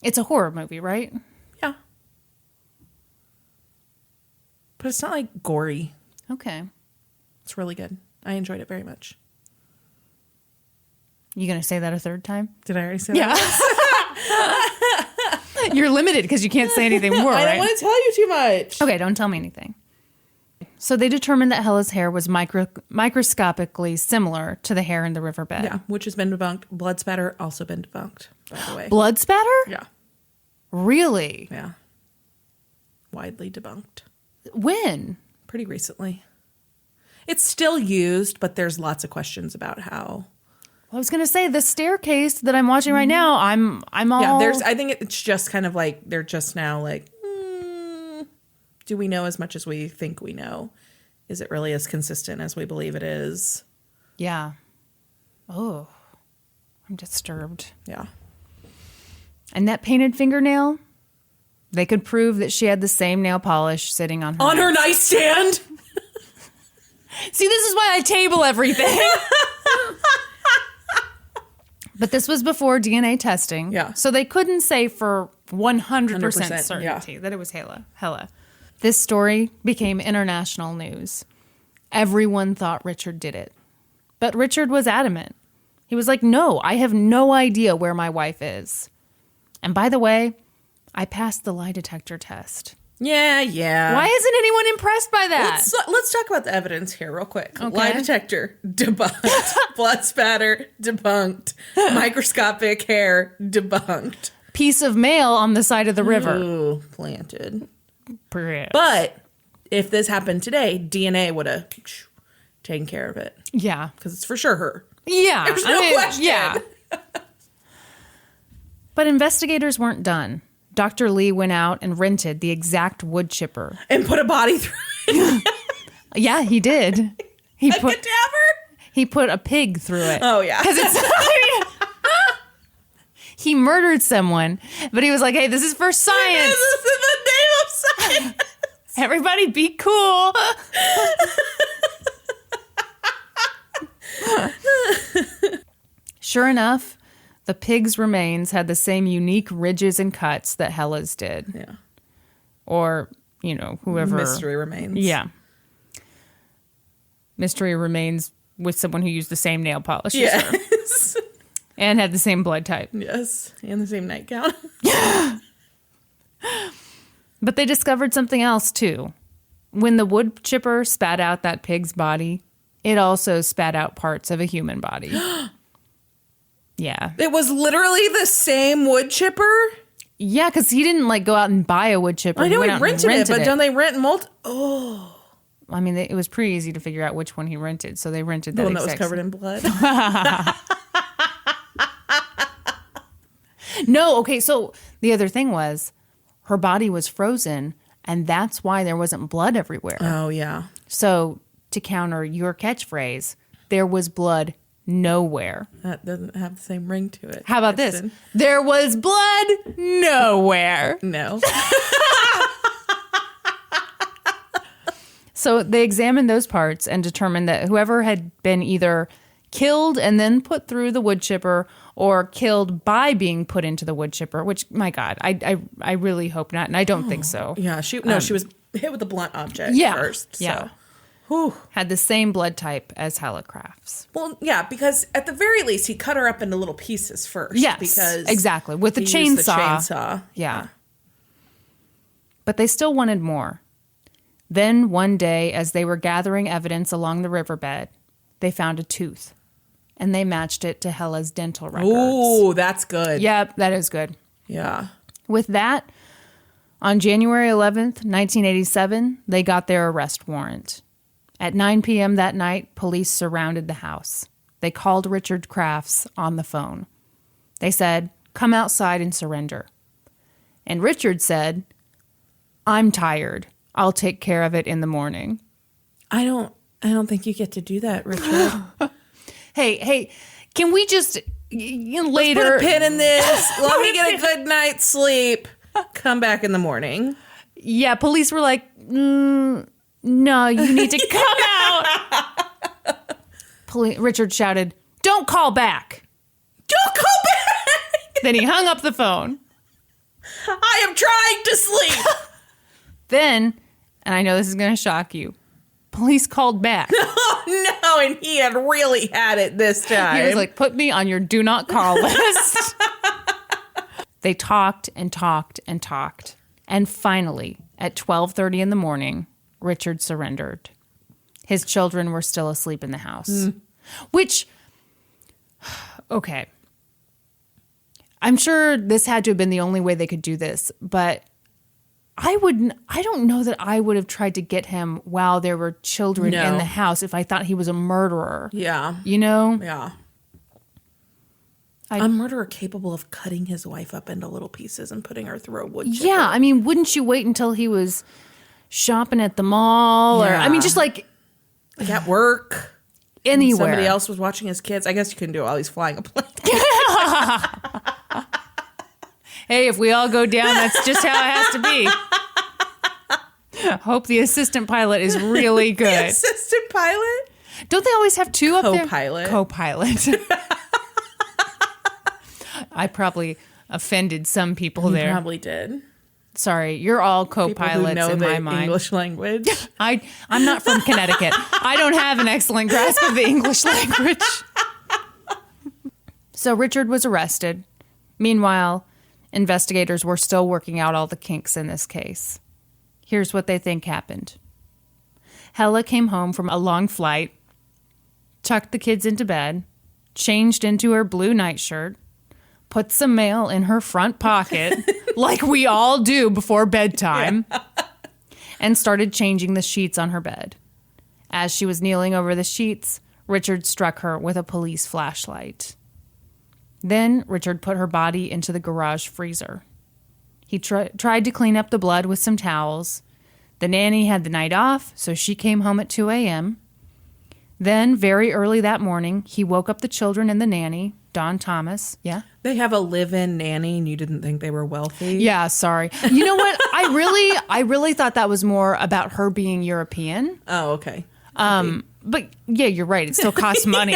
It's a horror movie, right? Yeah. But it's not like gory. Okay. It's really good. I enjoyed it very much. You going to say that a third time? Did I already say that? Yeah. You're limited because you can't say anything more, I right? don't want to tell you too much. Okay, don't tell me anything. So they determined that Helle's hair was microscopically similar to the hair in the riverbed. Yeah, which has been debunked. Blood spatter also been debunked, by the way. Blood spatter? Yeah. Really? Yeah. Widely debunked. When? Pretty recently. It's still used, but there's lots of questions about how. I was going to say the staircase that I'm watching right now, I'm all... Yeah, I think it's just kind of like, they're just now like, do we know as much as we think we know? Is it really as consistent as we believe it is? Yeah. Oh, I'm disturbed. Yeah. And that painted fingernail, they could prove that she had the same nail polish sitting on her On her nightstand? See, this is why I table everything. But this was before DNA testing. Yeah. So they couldn't say for 100% certainty that it was Helle. This story became international news. Everyone thought Richard did it. But Richard was adamant. He was like, no, I have no idea where my wife is. And by the way, I passed the lie detector test. Yeah. Why isn't anyone impressed by that? Let's talk about the evidence here real quick. Okay. Lie detector, debunked. Blood spatter, debunked. Microscopic hair, debunked. Piece of mail on the side of the river. Ooh, planted. Perhaps. But if this happened today, DNA would have taken care of it. Yeah. Because it's for sure her. Yeah. There's no question. Yeah. But investigators weren't done. Dr. Lee went out and rented the exact wood chipper. And put a body through it. Yeah, he did. A cadaver? He put a pig through it. Oh, yeah. Because he murdered someone, but he was like, hey, this is for science. This is the name of science. Everybody be cool. Sure enough, the pig's remains had the same unique ridges and cuts that Helle's did. Yeah. Or, whoever. Mystery remains. Yeah. Mystery remains with someone who used the same nail polish as her. Yes. And had the same blood type. Yes. And the same nightgown. But they discovered something else, too. When the wood chipper spat out that pig's body, it also spat out parts of a human body. Yeah. It was literally the same wood chipper? Yeah, because he didn't go out and buy a wood chipper. I know he out and rented it, but don't they rent Oh. I mean, it was pretty easy to figure out which one he rented, so they rented that one that was covered in blood. No, okay, so the other thing was her body was frozen, and that's why there wasn't blood everywhere. Oh, yeah. So to counter your catchphrase, there was blood nowhere. That doesn't have the same ring to it. How about this? There was blood nowhere. No. So they examined those parts and determined that whoever had been either killed and then put through the wood chipper or killed by being put into the wood chipper, which, my God, I really hope not, and I don't think so. Yeah, she was hit with a blunt object first. So. Yeah. Whew. Had the same blood type as Helle Crafts. Well, yeah, because at the very least, he cut her up into little pieces first. Yes, because exactly. With the he chainsaw. used the chainsaw. Yeah. But they still wanted more. Then one day, as they were gathering evidence along the riverbed, they found a tooth. And they matched it to Helle's dental records. Ooh, that's good. Yep, that is good. Yeah. With that, on January 11th, 1987, they got their arrest warrant. At 9 p.m. that night, police surrounded the house. They called Richard Crafts on the phone. They said, "Come outside and surrender." And Richard said, "I'm tired. I'll take care of it in the morning." I don't think you get to do that, Richard. Hey, can we just later Let's put a pin in this? Let me get a good night's sleep. Come back in the morning. Yeah, police were like, no, you need to come out. Richard shouted, don't call back. Don't call back. Then he hung up the phone. I am trying to sleep. Then, and I know this is going to shock you, police called back. Oh, no, and he had really had it this time. He was like, put me on your do not call list. They talked and talked and talked. And finally, at 12:30 in the morning, Richard surrendered. His children were still asleep in the house. Which, okay. I'm sure this had to have been the only way they could do this, but I don't know that I would have tried to get him while there were children in the house if I thought he was a murderer. Yeah. You know? Yeah. A murderer capable of cutting his wife up into little pieces and putting her through a wood chipper. Yeah, I mean, wouldn't you wait until he was shopping at the mall? Or I mean, just like at work. Anywhere. Somebody else was watching his kids. I guess you couldn't do it while he's flying a plane. Hey, if we all go down, that's just how it has to be. Hope the assistant pilot is really good. The assistant pilot? Don't they always have two up there? Co-pilot. Co-pilot. I probably offended some people there. You probably did. Sorry, you're all co-pilots in my mind. English language. I'm not from Connecticut. I don't have an excellent grasp of the English language. So Richard was arrested. Meanwhile, investigators were still working out all the kinks in this case. Here's what they think happened. Helle came home from a long flight, tucked the kids into bed, changed into her blue nightshirt, put some mail in her front pocket, like we all do before bedtime, and started changing the sheets on her bed. As she was kneeling over the sheets, Richard struck her with a police flashlight. Then Richard put her body into the garage freezer. He tried to clean up the blood with some towels. The nanny had the night off, so she came home at 2 a.m. Then, very early that morning, he woke up the children and the nanny, Dawn Thomas. Yeah? They have a live-in nanny and you didn't think they were wealthy? Yeah, sorry. You know what? I really thought that was more about her being European. Oh, okay. But yeah, you're right. It still costs money.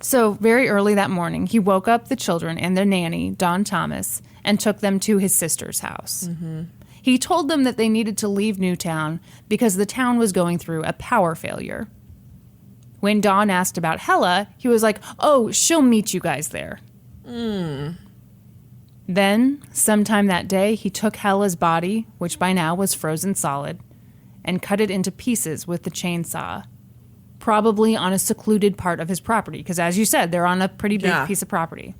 So very early that morning, he woke up the children and their nanny, Dawn Thomas, and took them to his sister's house. Mm-hmm. He told them that they needed to leave Newtown because the town was going through a power failure. When Dawn asked about Helle, he was like, oh, she'll meet you guys there. Then, sometime that day, he took Helle's body, which by now was frozen solid, and cut it into pieces with the chainsaw, probably on a secluded part of his property, because as you said, they're on a pretty big piece of property.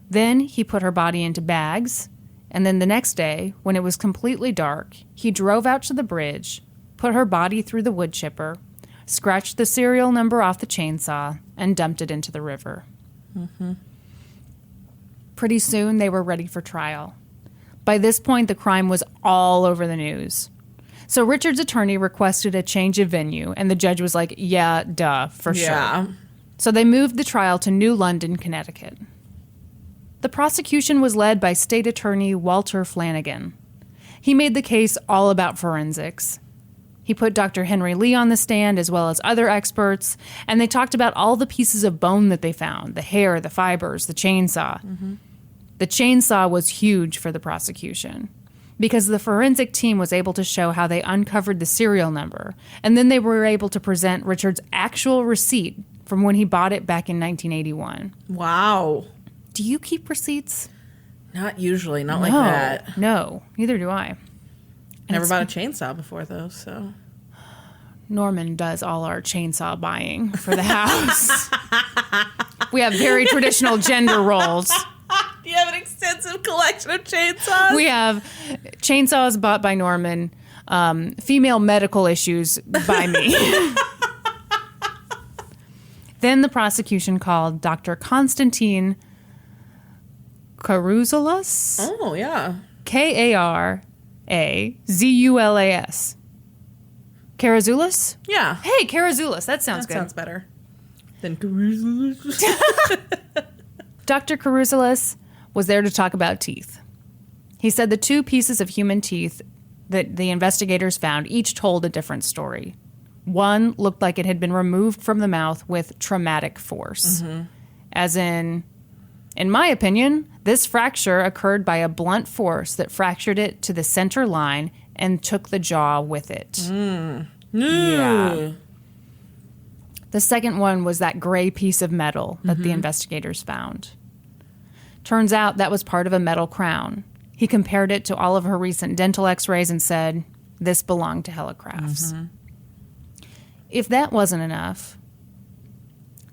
Then he put her body into bags, and then the next day, when it was completely dark, he drove out to the bridge, put her body through the wood chipper, scratched the serial number off the chainsaw, and dumped it into the river. Mm-hmm. Pretty soon, they were ready for trial. By this point, the crime was all over the news. So Richard's attorney requested a change of venue, and the judge was like, yeah, duh, for sure. So they moved the trial to New London, Connecticut. The prosecution was led by State Attorney Walter Flanagan. He made the case all about forensics. He put Dr. Henry Lee on the stand as well as other experts, and they talked about all the pieces of bone that they found, the hair, the fibers, the chainsaw. Mm-hmm. The chainsaw was huge for the prosecution because the forensic team was able to show how they uncovered the serial number, and then they were able to present Richard's actual receipt from when he bought it back in 1981. Wow. Do you keep receipts? Not usually, not like that. No, neither do I. Never bought a chainsaw before, though, so. Norman does all our chainsaw buying for the house. We have very traditional gender roles. Do you have an extensive collection of chainsaws? We have chainsaws bought by Norman, female medical issues by me. Then the prosecution called Dr. Constantine Karouzelas. Oh, yeah. Karazulas. Karouzelas? Yeah. Hey, Karouzelas. That sounds good. That sounds better than Karouzelas. Dr. Karouzelas was there to talk about teeth. He said the 2 pieces of human teeth that the investigators found each told a different story. One looked like it had been removed from the mouth with traumatic force. As in my opinion, this fracture occurred by a blunt force that fractured it to the center line and took the jaw with it. Yeah. The second one was that gray piece of metal that the investigators found. Turns out that was part of a metal crown. He compared it to all of her recent dental x-rays and said, this belonged to Helle Crafts. If that wasn't enough,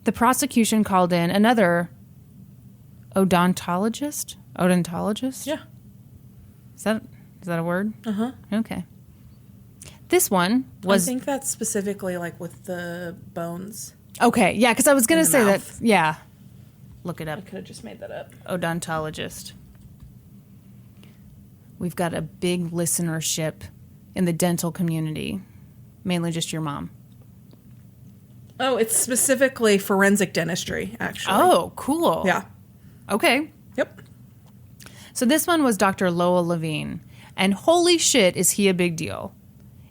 the prosecution called in another odontologist? Yeah. Is that a word? Uh-huh. Okay. This one was... I think that's specifically like with the bones. Okay, yeah, because I was going to say mouth. that... Yeah. Look it up. I could have just made that up. Odontologist. We've got a big listenership in the dental community. Mainly just your mom. Oh, it's specifically forensic dentistry, actually. Oh, cool. Yeah. Okay. Yep. So this one was Dr. Lowell Levine. And holy shit, is he a big deal.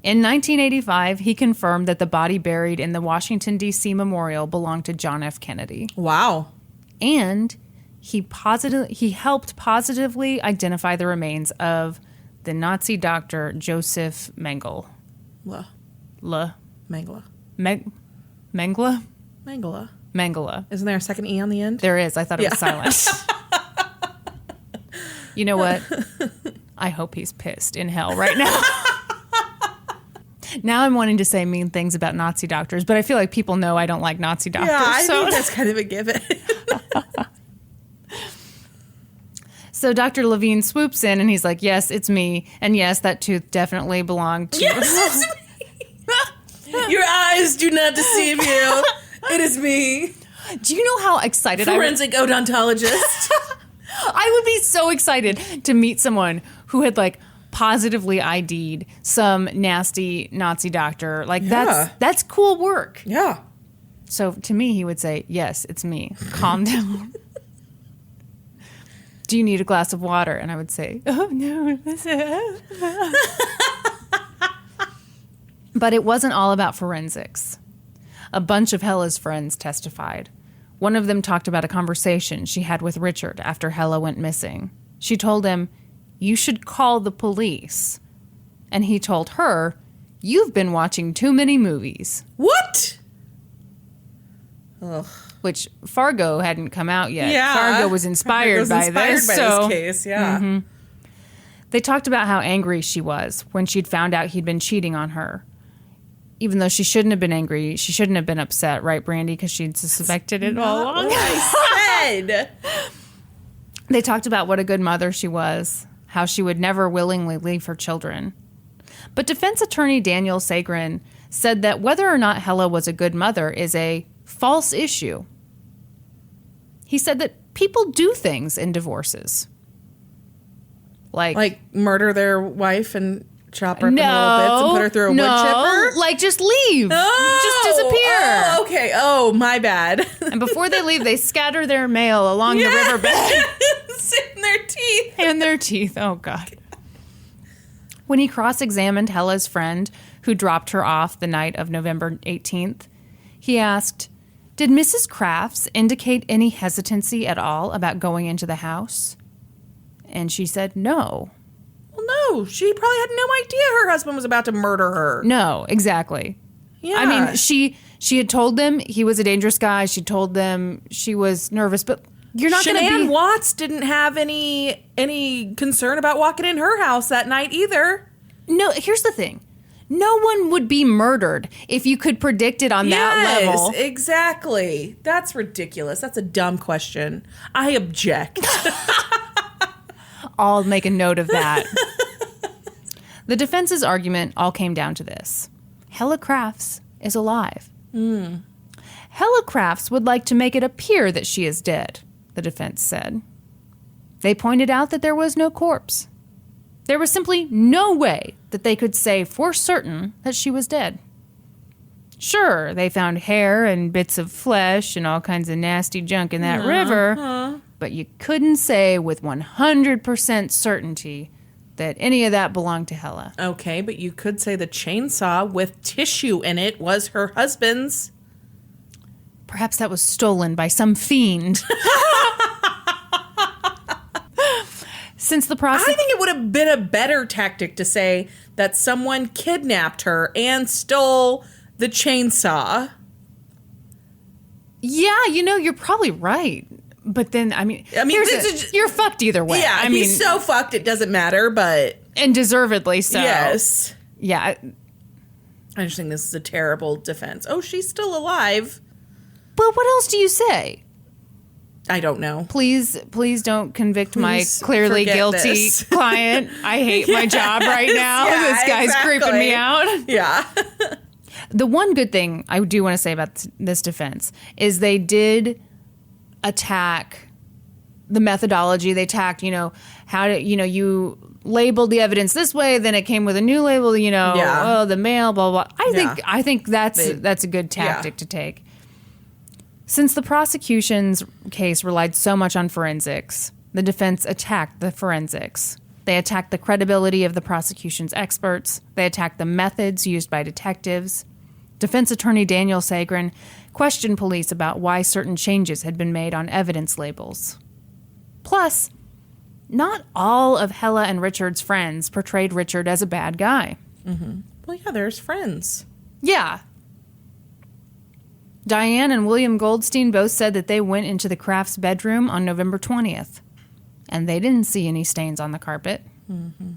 In 1985, he confirmed that the body buried in the Washington, D.C. memorial belonged to John F. Kennedy. Wow. And he helped positively identify the remains of the Nazi doctor Joseph Mengele. Mengele. Mengele? Mengele. Mengele. Isn't there a second E on the end? There is. I thought it was silent. You know what? I hope he's pissed in hell right now. Now I'm wanting to say mean things about Nazi doctors, but I feel like people know I don't like Nazi doctors. Yeah, I think that's kind of a given. So Dr. Levine swoops in and he's like, yes, it's me. And yes, that tooth definitely belonged to... Yes, it's me. Your eyes do not deceive you. It is me. Do you know how excited Forensic odontologist. I would be so excited to meet someone who had like positively ID'd some nasty Nazi doctor. Like that's cool work. Yeah. So to me, he would say, yes, it's me. Calm down. Do you need a glass of water? And I would say, oh, no. But it wasn't all about forensics. A bunch of Helle's friends testified. One of them talked about a conversation she had with Richard after Helle went missing. She told him, you should call the police. And he told her, you've been watching too many movies. What? Ugh. Which Fargo hadn't come out yet. Yeah. Fargo was inspired by this. This case, yeah. Mm-hmm. They talked about how angry she was when she'd found out he'd been cheating on her. Even though she shouldn't have been angry, she shouldn't have been upset, right, Brandi? Because she'd suspected it all along. I said. They talked about what a good mother she was, how she would never willingly leave her children. But defense attorney Daniel Sagrin said that whether or not Helle was a good mother is a false issue. He said that people do things in divorces. Like murder their wife and chop her up in little bits and put her through a wood chipper? Like just leave. Oh, just disappear. Oh, okay. Oh, my bad. And before they leave, they scatter their mail along the riverbed. In their teeth. And their teeth. Oh, God. When he cross-examined Helle's friend, who dropped her off the night of November 18th, he asked, did Mrs. Crafts indicate any hesitancy at all about going into the house? And she said no. Well, no. She probably had no idea her husband was about to murder her. No, exactly. Yeah. I mean, she had told them he was a dangerous guy. She told them she was nervous, but you're not going to be... Shanann Watts didn't have any concern about walking in her house that night either. No, here's the thing. No one would be murdered if you could predict it on that level. Yes, exactly. That's ridiculous. That's a dumb question. I object. I'll make a note of that. The defense's argument all came down to this. Helle Crafts is alive. Helle Crafts would like to make it appear that she is dead, the defense said. They pointed out that there was no corpse. There was simply no way that they could say for certain that she was dead. Sure, they found hair and bits of flesh and all kinds of nasty junk in that river, but you couldn't say with 100% certainty that any of that belonged to Helle. Okay, but you could say the chainsaw with tissue in it was her husband's. Perhaps that was stolen by some fiend. Since the process, I think it would have been a better tactic to say that someone kidnapped her and stole the chainsaw. Yeah, you're probably right. But then, you're fucked either way. Yeah, he's so fucked it doesn't matter, but... And deservedly so. Yes. Yeah. I just think this is a terrible defense. Oh, she's still alive. But what else do you say? I don't know. Please don't convict my clearly guilty this. client. I hate my job right now. Yeah, this guy's creeping me out. Yeah. The one good thing I do want to say about this defense is they did attack the methodology. They attacked, how to, you labeled the evidence this way, then it came with a new label, oh, the mail, blah, blah. I think that's a good tactic to take. Since the prosecution's case relied so much on forensics, the defense attacked the forensics. They attacked the credibility of the prosecution's experts. They attacked the methods used by detectives. Defense attorney Daniel Sagrin questioned police about why certain changes had been made on evidence labels. Plus, not all of Helle and Richard's friends portrayed Richard as a bad guy. Mm-hmm. Well, yeah, there's friends. Yeah. Diane and William Goldstein both said that they went into the Crafts' bedroom on November 20th, and they didn't see any stains on the carpet. Mm-hmm.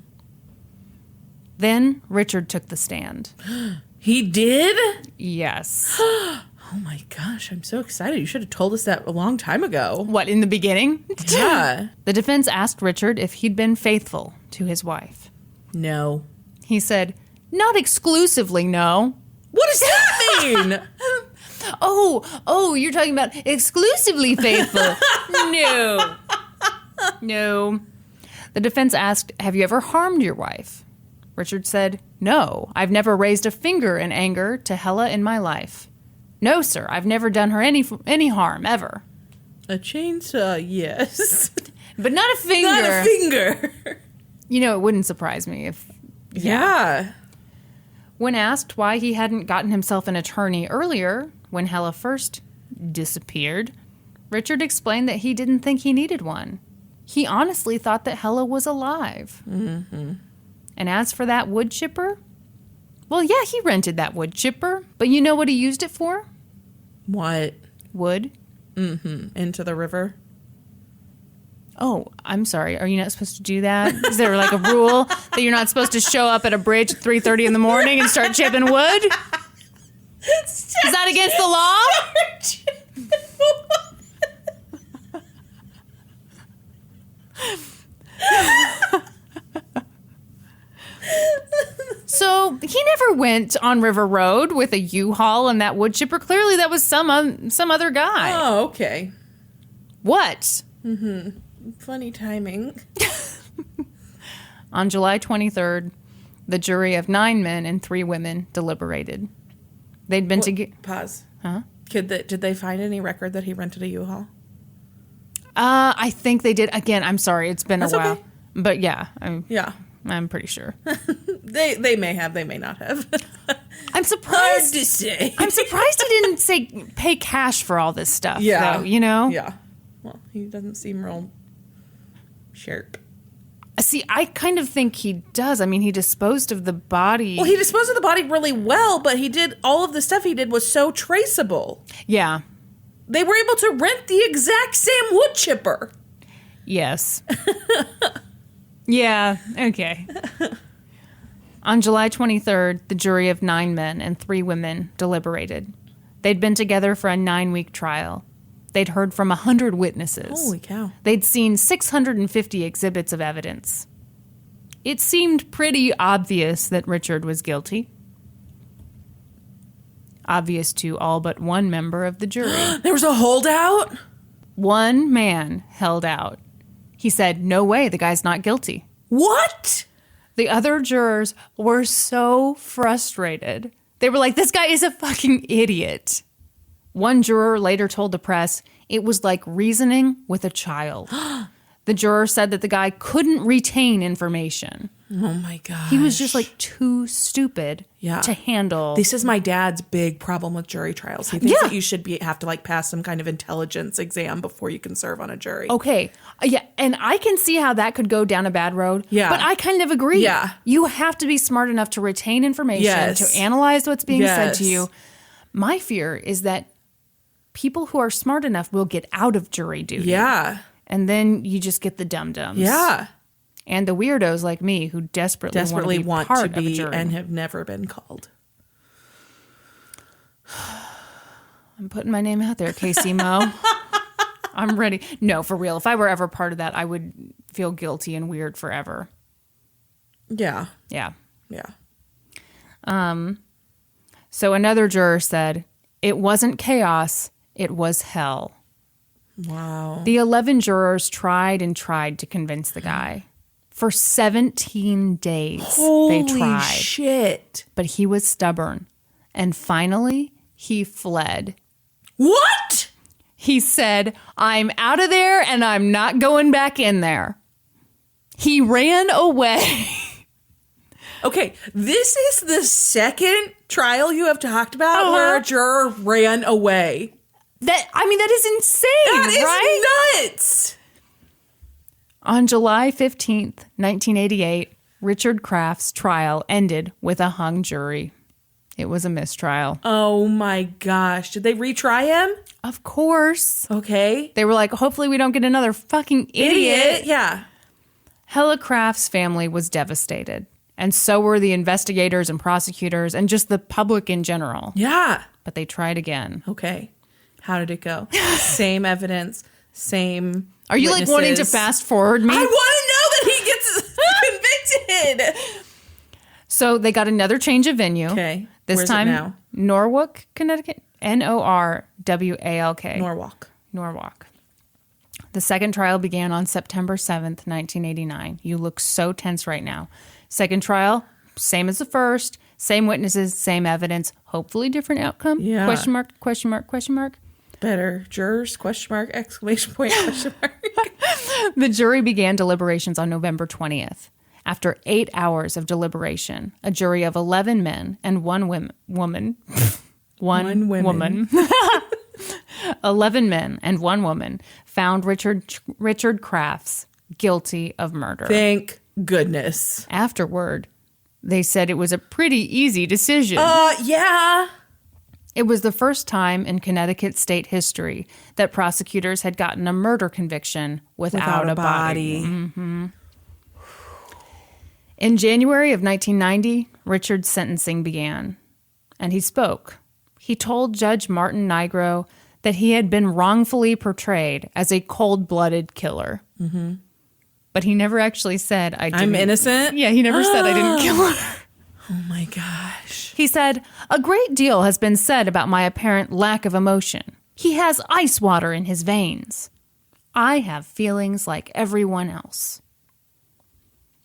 Then Richard took the stand. He did? Yes. Oh my gosh, I'm so excited. You should have told us that a long time ago. What, in the beginning? Yeah. The defense asked Richard if he'd been faithful to his wife. No. He said, not exclusively, no. What does that mean? Oh, you're talking about exclusively faithful. No. The defense asked, have you ever harmed your wife? Richard said, no, I've never raised a finger in anger to Helle in my life. No, sir, I've never done her any harm, ever. A chainsaw, yes. But not a finger. Not a finger. It wouldn't surprise me if... Yeah. When asked why he hadn't gotten himself an attorney earlier, when Helle first disappeared, Richard explained that he didn't think he needed one. He honestly thought that Helle was alive. Mm-hmm. And as for that wood chipper, well, yeah, he rented that wood chipper, but you know what he used it for? What? Wood. Mm-hmm. Into the river. Oh, I'm sorry. Are you not supposed to do that? Is there like a rule that you're not supposed to show up at a bridge at 3:30 in the morning and start chipping wood? Is that against the law? So he never went on River Road with a U-Haul and that wood chipper. Clearly that was some other guy. Oh, okay. What? Mm-hmm. Funny timing. On July 23rd, the jury of 9 men and 3 women deliberated. They'd been together. Pause. Huh? Did they find any record that he rented a U-Haul? I think they did. Again, I'm sorry. It's been That's a while. Okay. But yeah. Yeah. I'm pretty sure. They may have, they may not have. I'm surprised. Hard to say. I'm surprised he didn't say pay cash for all this stuff. Yeah. Though, Yeah. Well, he doesn't seem real sharp. See, I kind of think he does. I mean, he disposed of the body. Well, he disposed of the body really well, but all of the stuff he did was so traceable. Yeah. They were able to rent the exact same wood chipper. Yes. Yeah, okay. On July 23rd, the jury of 9 men and 3 women deliberated. They'd been together for a 9-week trial. They'd heard from 100 witnesses. Holy cow. They'd seen 650 exhibits of evidence. It seemed pretty obvious that Richard was guilty. Obvious to all but one member of the jury. There was a holdout? One man held out. He said, no way, the guy's not guilty. What? The other jurors were so frustrated. They were like, this guy is a fucking idiot. One juror later told the press, It was like reasoning with a child. The juror said that the guy couldn't retain information. Oh my God. He was just like too stupid to handle. This is my dad's big problem with jury trials. He thinks that you should have to like pass some kind of intelligence exam before you can serve on a jury. Okay. Yeah. And I can see how that could go down a bad road. Yeah. But I kind of agree. Yeah. You have to be smart enough to retain information, to analyze what's being said to you. My fear is that people who are smart enough will get out of jury duty. Yeah. And then you just get the dum-dums. Yeah. And the weirdos like me who desperately want to be part of a jury. And have never been called. I'm putting my name out there, Casey Mo. I'm ready. No, for real. If I were ever part of that, I would feel guilty and weird forever. Yeah. Yeah. Yeah. So another juror said, it wasn't chaos, it was hell. Wow. The 11 jurors tried to convince the guy. For 17 days, they tried. Holy shit. But he was stubborn. And finally, he fled. What? He said, I'm out of there and I'm not going back in there. He ran away. Okay, this is the second trial you have talked about where a juror ran away. That is insane, That is nuts. On July 15th, 1988, Richard Crafts' trial ended with a hung jury. It was a mistrial. Oh my gosh. Did they retry him? Of course. Okay. They were like, hopefully we don't get another fucking idiot. Yeah. Helle Crafts' family was devastated. And so were the investigators and prosecutors and just the public in general. Yeah. But they tried again. Okay. How did it go? Same evidence, same Are you witnesses. like wanting to fast forward me? I want to know that he gets convicted. So they got another change of venue. Okay. This Where's time, it now? Norwalk, Connecticut. Norwalk. Norwalk. The second trial began on September 7th, 1989. You look so tense right now. Second trial, same as the first. Same witnesses, same evidence. Hopefully different outcome. Yeah. Question mark, question mark, question mark. Better jurors, question mark, exclamation point, question mark. The jury began deliberations on November 20th. After 8 hours of deliberation, a jury of 11 men and one woman. 11 men and one woman found Richard Crafts guilty of murder. Thank goodness. Afterward, they said it was a pretty easy decision. Yeah. It was the first time in Connecticut state history that prosecutors had gotten a murder conviction without a body. Mm-hmm. In January of 1990, Richard's sentencing began, and he spoke. He told Judge Martin Nigro that he had been wrongfully portrayed as a cold-blooded killer. Mm-hmm. But he never actually said, I'm innocent? Yeah, he never said I didn't kill her. Oh my gosh. He said, a great deal has been said about my apparent lack of emotion. He has ice water in his veins. I have feelings like everyone else.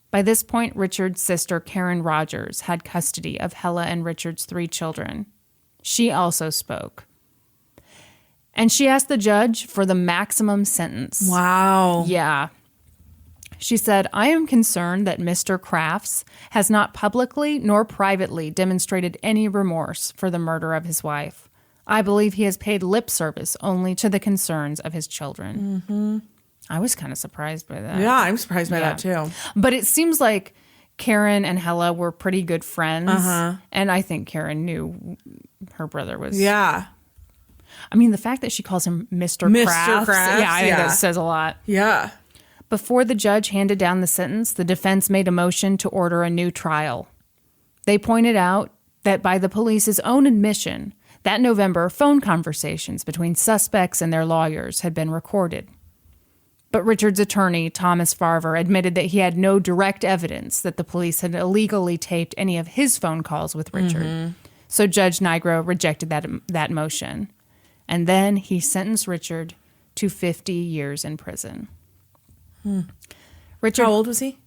By this point, Richard's sister, Karen Rogers, had custody of Helle and Richard's 3 children. She also spoke. And she asked the judge for the maximum sentence. Wow. Yeah. She said, I am concerned that Mr. Crafts has not publicly nor privately demonstrated any remorse for the murder of his wife. I believe he has paid lip service only to the concerns of his children. Mm-hmm. I was kind of surprised by that. Yeah, I'm surprised by that too. But it seems like Karen and Helle were pretty good friends. Uh-huh. And I think Karen knew her brother was... Yeah. I mean, the fact that she calls him Mr. Crafts. Yeah, I think that says a lot. Yeah. Before the judge handed down the sentence, the defense made a motion to order a new trial. They pointed out that by the police's own admission, that November, phone conversations between suspects and their lawyers had been recorded. But Richard's attorney, Thomas Farver, admitted that he had no direct evidence that the police had illegally taped any of his phone calls with Richard. Mm-hmm. So Judge Nigro rejected that motion. And then he sentenced Richard to 50 years in prison. Richard, how old was he?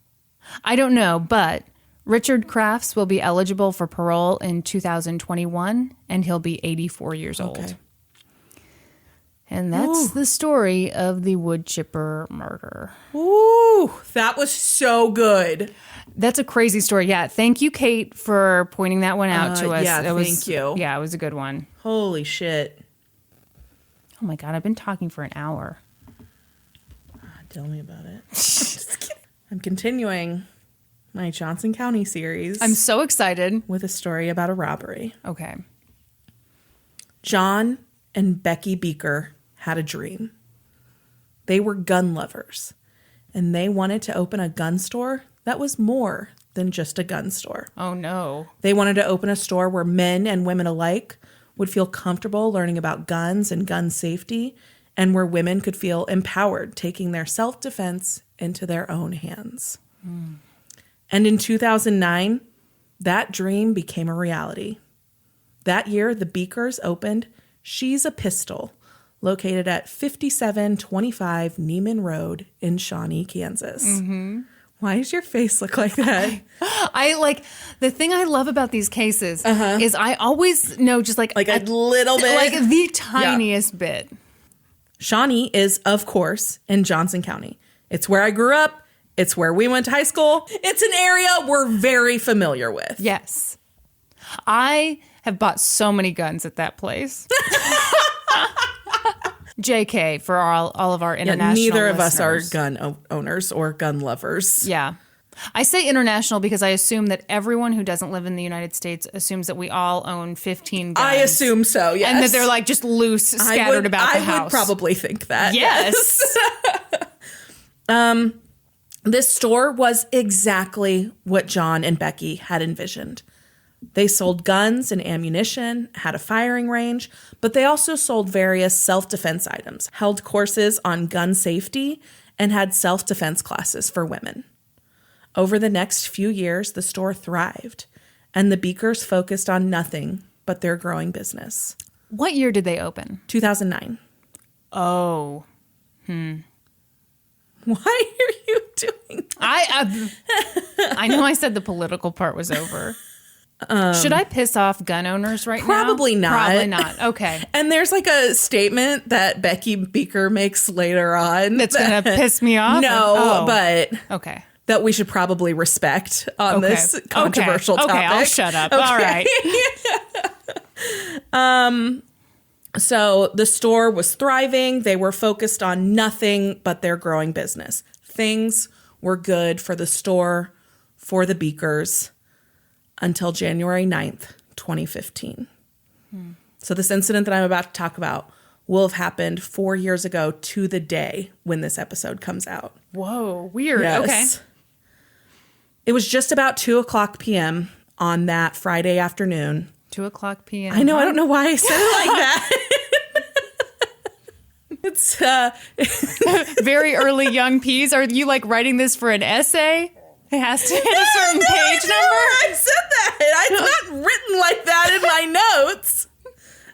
I don't know, but Richard Crafts will be eligible for parole in 2021, and he'll be 84 years old. And that's the story of the wood chipper murder. Ooh, that was so good. That's a crazy story. Yeah. Thank you, Kate, for pointing that one out to us. Yeah, thank you. Yeah, it was a good one. Holy shit. Oh my God, I've been talking for an hour. Tell me about it. Just kidding. I'm continuing my Johnson County series. I'm so excited. With a story about a robbery. Okay. John and Becky Bieker had a dream. They were gun lovers, and they wanted to open a gun store that was more than just a gun store. Oh, no. They wanted to open a store where men and women alike would feel comfortable learning about guns and gun safety, and where women could feel empowered taking their self-defense into their own hands. And in 2009, that dream became a reality. That year, the Biekers opened She's a Pistol, located at 5725 Neiman Road in Shawnee, Kansas. Mm-hmm. Why does your face look like that? I like the thing I love about these cases is I always know just like a little bit, like the tiniest bit. Shawnee is, of course, in Johnson County. It's where I grew up. It's where we went to high school. It's an area we're very familiar with. Yes. I have bought so many guns at that place. JK for all of our international neither of listeners. us are gun owners or gun lovers. Yeah. I say international because I assume that everyone who doesn't live in the United States assumes that we all own 15 guns. I assume so, yes. And that they're like just loose, scattered about the house. I would probably think that. Yes. This store was exactly what John and Becky had envisioned. They sold guns and ammunition, had a firing range, but they also sold various self-defense items, held courses on gun safety, and had self-defense classes for women. Over the next few years, the store thrived, and the Biekers focused on nothing but their growing business. What year did they open? 2009. Oh. Why are you doing that? I know I said the political part was over. Should I piss off gun owners right now? Probably not. Probably not. Okay. And there's like a statement that Becky Bieker makes later on. That's going to piss me off? No, but okay. That we should probably respect on this controversial topic. Okay, I'll shut up. Okay. All right. So the store was thriving. They were focused on nothing but their growing business. Things were good for the store, for the Biekers, until January 9th, 2015. So this incident that I'm about to talk about will have happened 4 years ago to the day when this episode comes out. Whoa, weird. Yes. Okay. It was just about 2:00 p.m. on that Friday afternoon. 2:00 p.m. I know, I don't know why I said it like that. It's very early young peas. Are you like writing this for an essay? It has to hit a certain page number. I said that. It's not written like that in my notes.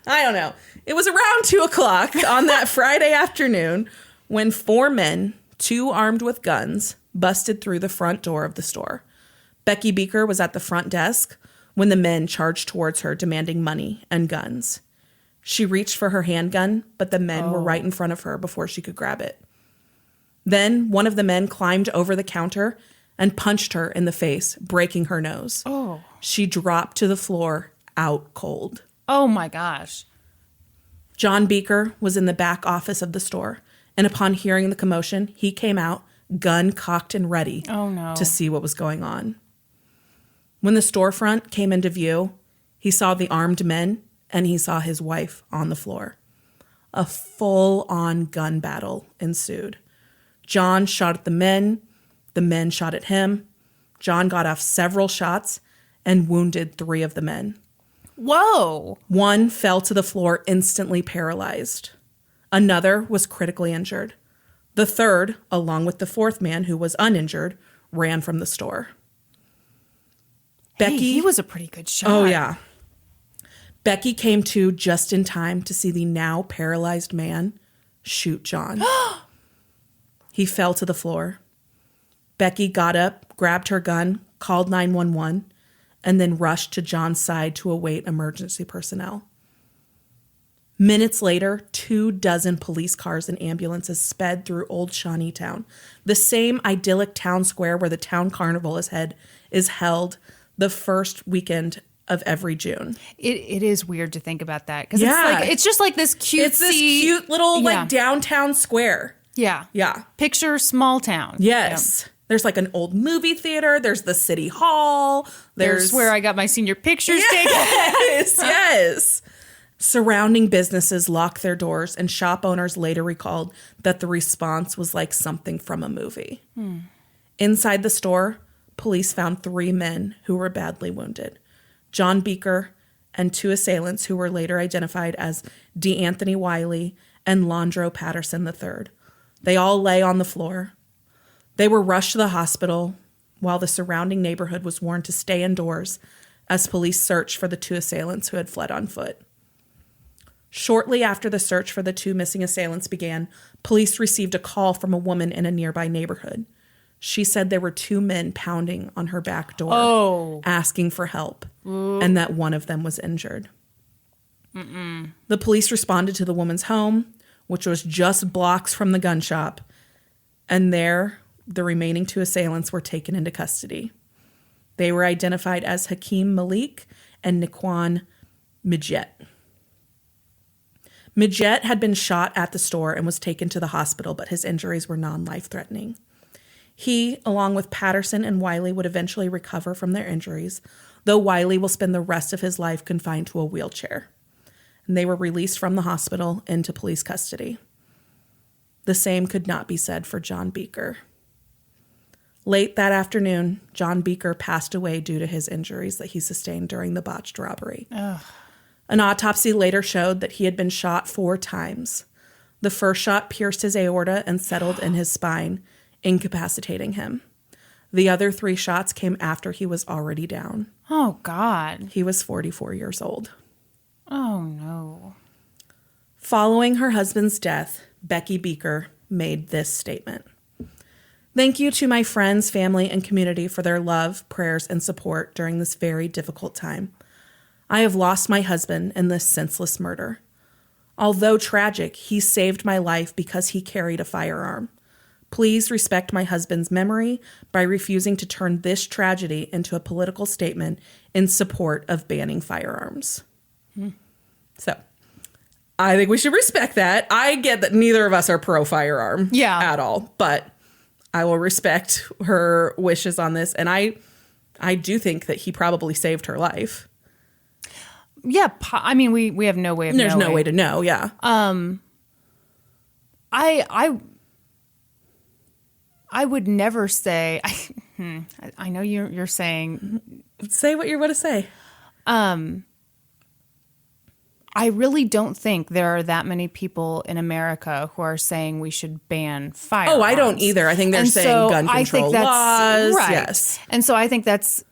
I don't know. It was around 2:00 on that Friday afternoon when 4 men, 2 armed with guns, busted through the front door of the store. Becky Bieker was at the front desk when the men charged towards her demanding money and guns. She reached for her handgun, but the men were right in front of her before she could grab it. Then one of the men climbed over the counter and punched her in the face, breaking her nose. Oh. She dropped to the floor, out cold. Oh my gosh. John Bieker was in the back office of the store, and upon hearing the commotion, he came out, gun cocked and ready to see what was going on. When the storefront came into view, he saw the armed men, and he saw his wife on the floor. A full-on gun battle ensued. John shot at the men shot at him. John got off several shots and wounded 3 of the men. Whoa. One fell to the floor instantly paralyzed. Another was critically injured. The third, along with the 4th man who was uninjured, ran from the store. Becky, he was a pretty good shot. Oh, yeah. Becky came to just in time to see the now paralyzed man shoot John. He fell to the floor. Becky got up, grabbed her gun, called 911, and then rushed to John's side to await emergency personnel. Minutes later, 24 police cars and ambulances sped through old Shawnee town, the same idyllic town square where the town carnival is held the first weekend of every June. It is weird to think about that because it's just like this cutesy. It's this cute little like downtown square. Yeah. Yeah. Picture small town. Yes. Yeah. There's like an old movie theater. There's the city hall. There's where I got my senior pictures taken. Yes. Surrounding businesses locked their doors, and shop owners later recalled that the response was like something from a movie. Inside the store, police found 3 men who were badly wounded. John Bieker and 2 assailants who were later identified as DeAnthony Wiley and Londro Patterson III. They all lay on the floor. They were rushed to the hospital while the surrounding neighborhood was warned to stay indoors as police searched for the 2 assailants who had fled on foot. Shortly after the search for the 2 missing assailants began, police received a call from a woman in a nearby neighborhood. She said there were 2 men pounding on her back door, asking for help, and that one of them was injured. The police responded to the woman's home, which was just blocks from the gun shop, and there, the remaining 2 assailants were taken into custody. They were identified as Hakeem Malik and Naquan Midget. Midget had been shot at the store and was taken to the hospital, but his injuries were non-life-threatening. He, along with Patterson and Wiley, would eventually recover from their injuries, though Wiley will spend the rest of his life confined to a wheelchair. And they were released from the hospital into police custody. The same could not be said for John Bieker. Late that afternoon, John Bieker passed away due to his injuries that he sustained during the botched robbery. Ugh. An autopsy later showed that he had been shot 4 times. The first shot pierced his aorta and settled in his spine, incapacitating him. The other 3 shots came after he was already down. Oh, God. He was 44 years old. Oh, no. Following her husband's death, Becky Bieker made this statement. Thank you to my friends, family, and community for their love, prayers, and support during this very difficult time. I have lost my husband in this senseless murder. Although tragic, he saved my life because he carried a firearm. Please respect my husband's memory by refusing to turn this tragedy into a political statement in support of banning firearms. So, I think we should respect that. I get that neither of us are pro-firearm at all, but I will respect her wishes on this. And I do think that he probably saved her life. Yeah, I mean, we have no way of knowing. There's no way to know, yeah. I would never say. I know you're saying. Say what you're going to say. I really don't think there are that many people in America who are saying we should ban firearms. Oh, I don't either. I think they're saying gun control laws. Right. Yes. And so I think that's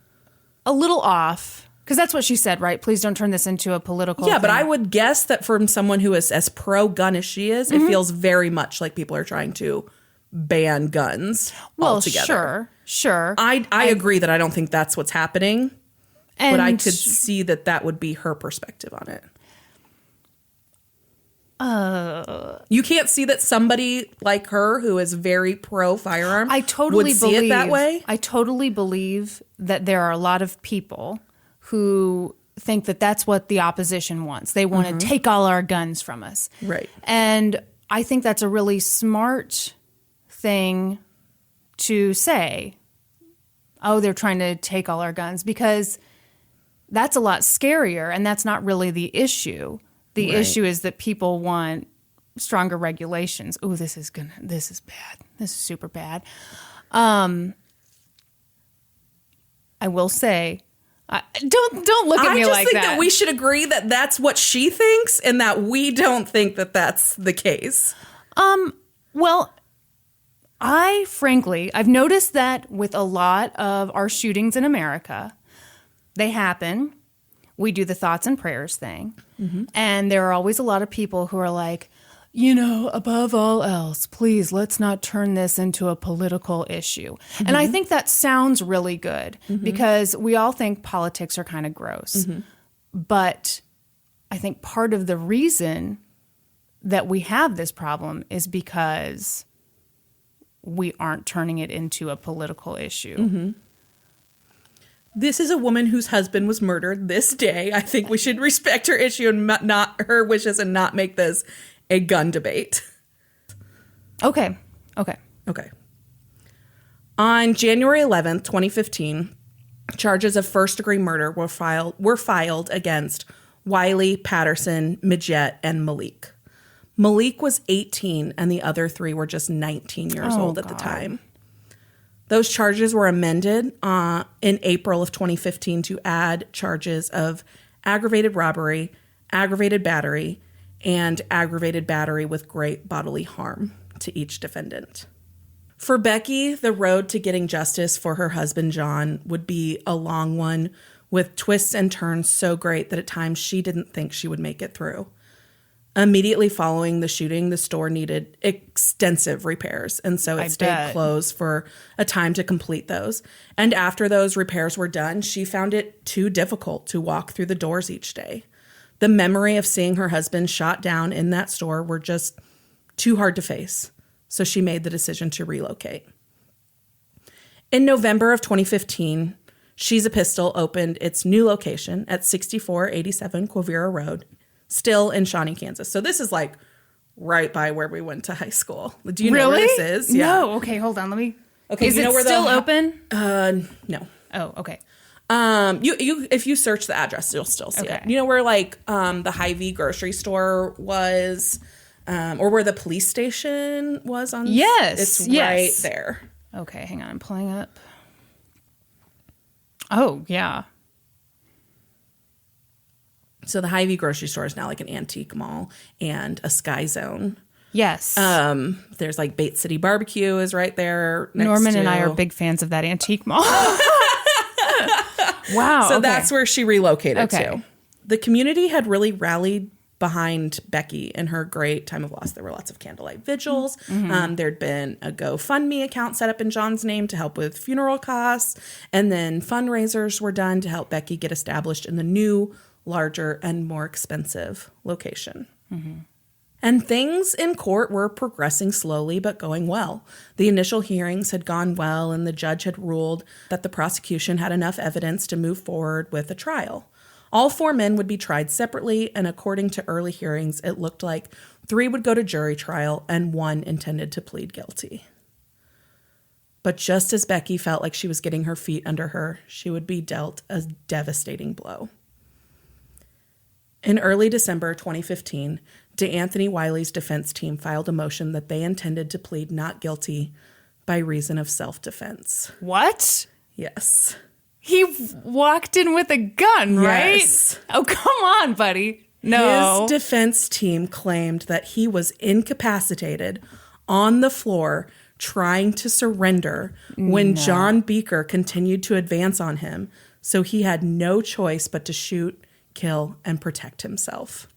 a little off. Because that's what she said, right? Please don't turn this into a political thing. But I would guess that from someone who is as pro-gun as she is, it feels very much like people are trying to ban guns altogether. Sure. I agree that I don't think that's what's happening, but I could see that would be her perspective on it. You can't see that somebody like her who is very pro-firearm would see it that way? I totally believe that there are a lot of people who think that that's what the opposition wants. They want to take all our guns from us. Right. And I think that's a really smart thing to say. Oh, they're trying to take all our guns, because that's a lot scarier, and that's not really the issue. The issue is that people want stronger regulations. Oh, this is bad. This is super bad. I will say, don't look at me like that. I just think that we should agree that that's what she thinks, and that we don't think that that's the case. Well, I've noticed that with a lot of our shootings in America, they happen. We do the thoughts and prayers thing. And there are always a lot of people who are like, above all else, please, let's not turn this into a political issue. And I think that sounds really good, because we all think politics are kind of gross. But I think part of the reason that we have this problem is because we aren't turning it into a political issue. Mm-hmm. This is a woman whose husband was murdered this day. I think we should respect her issue and not her wishes and not make this a gun debate. Okay. On January 11th, 2015, charges of first-degree murder were filed against Wiley, Patterson, Midget, and Malik. Malik was 18, and the other three were just 19 years old at the time. Those charges were amended in April of 2015 to add charges of aggravated robbery, aggravated battery, and aggravated battery with great bodily harm to each defendant. For Becky, the road to getting justice for her husband, John, would be a long one with twists and turns so great that at times she didn't think she would make it through. Immediately following the shooting, the store needed extensive repairs, and so it stayed closed for a time to complete those. And after those repairs were done, she found it too difficult to walk through the doors each day. The memory of seeing her husband shot down in that store were just too hard to face. So she made the decision to relocate. In November of 2015, She's a Pistol opened its new location at 6487 Quivira Road, still in Shawnee, Kansas. So this is like right by where we went to high school. Do you know where this is? Yeah. No. Okay, hold on. Let me. Okay, is it still open? No. Oh, okay. You if you search the address, you'll still see it. You know where like the Hy-Vee grocery store was. Or where the police station was on. Yes. It's right there. Okay, hang on. I'm pulling up. Oh, yeah. So the Hy-Vee grocery store is now like an antique mall and a Sky Zone. Yes. There's like Bait City Barbecue is right there. Norman and I are big fans of that antique mall. Wow. So that's where she relocated to. The community had really rallied behind Becky in her great time of loss. There were lots of candlelight vigils. Mm-hmm. There'd been a GoFundMe account set up in John's name to help with funeral costs. And then fundraisers were done to help Becky get established in the new, larger, and more expensive location. Mm-hmm. And things in court were progressing slowly but going well. The initial hearings had gone well, and the judge had ruled that the prosecution had enough evidence to move forward with a trial. All 4 men would be tried separately, and according to early hearings, it looked like 3 would go to jury trial and 1 intended to plead guilty. But just as Becky felt like she was getting her feet under her, she would be dealt a devastating blow. In early December 2015, DeAnthony Wiley's defense team filed a motion that they intended to plead not guilty by reason of self-defense. What? Yes. He walked in with a gun, right? Yes. Oh, come on, buddy. No. His defense team claimed that he was incapacitated on the floor trying to surrender when John Bieker continued to advance on him, so he had no choice but to shoot, kill, and protect himself.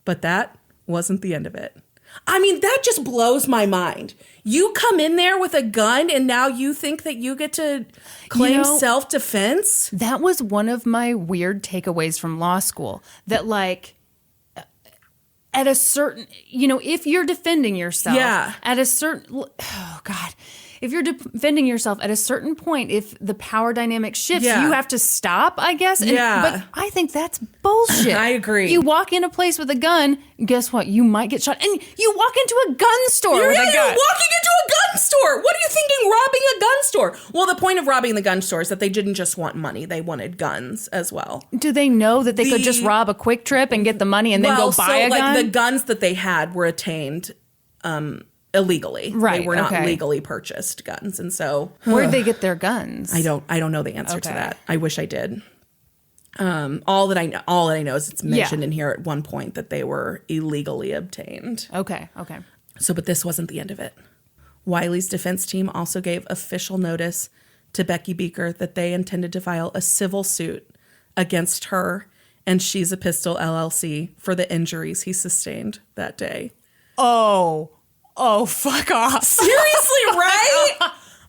But that wasn't the end of it. I mean, that just blows my mind. You come in there with a gun and now you think that you get to claim self-defense? That was one of my weird takeaways from law school. That like at a certain, if you're defending yourself at a certain, if you're defending yourself at a certain point, if the power dynamic shifts, you have to stop, I guess. But I think that's bullshit. I agree. You walk in a place with a gun, guess what? You might get shot. And you walk into a gun store with a gun. You're walking into a gun store. What are you thinking robbing a gun store? Well, the point of robbing the gun store is that they didn't just want money. They wanted guns as well. Do they know that they could just rob a Quick Trip and get the money and then go buy a gun? The guns that they had were attained illegally. Right. They were not legally purchased guns. And so where did they get their guns? I don't know the answer to that. I wish I did. All that I know is it's mentioned in here at one point that they were illegally obtained. Okay. So, but this wasn't the end of it. Wiley's defense team also gave official notice to Becky Bieker that they intended to file a civil suit against her and She's a Pistol LLC for the injuries he sustained that day. Oh, fuck off. Seriously, right?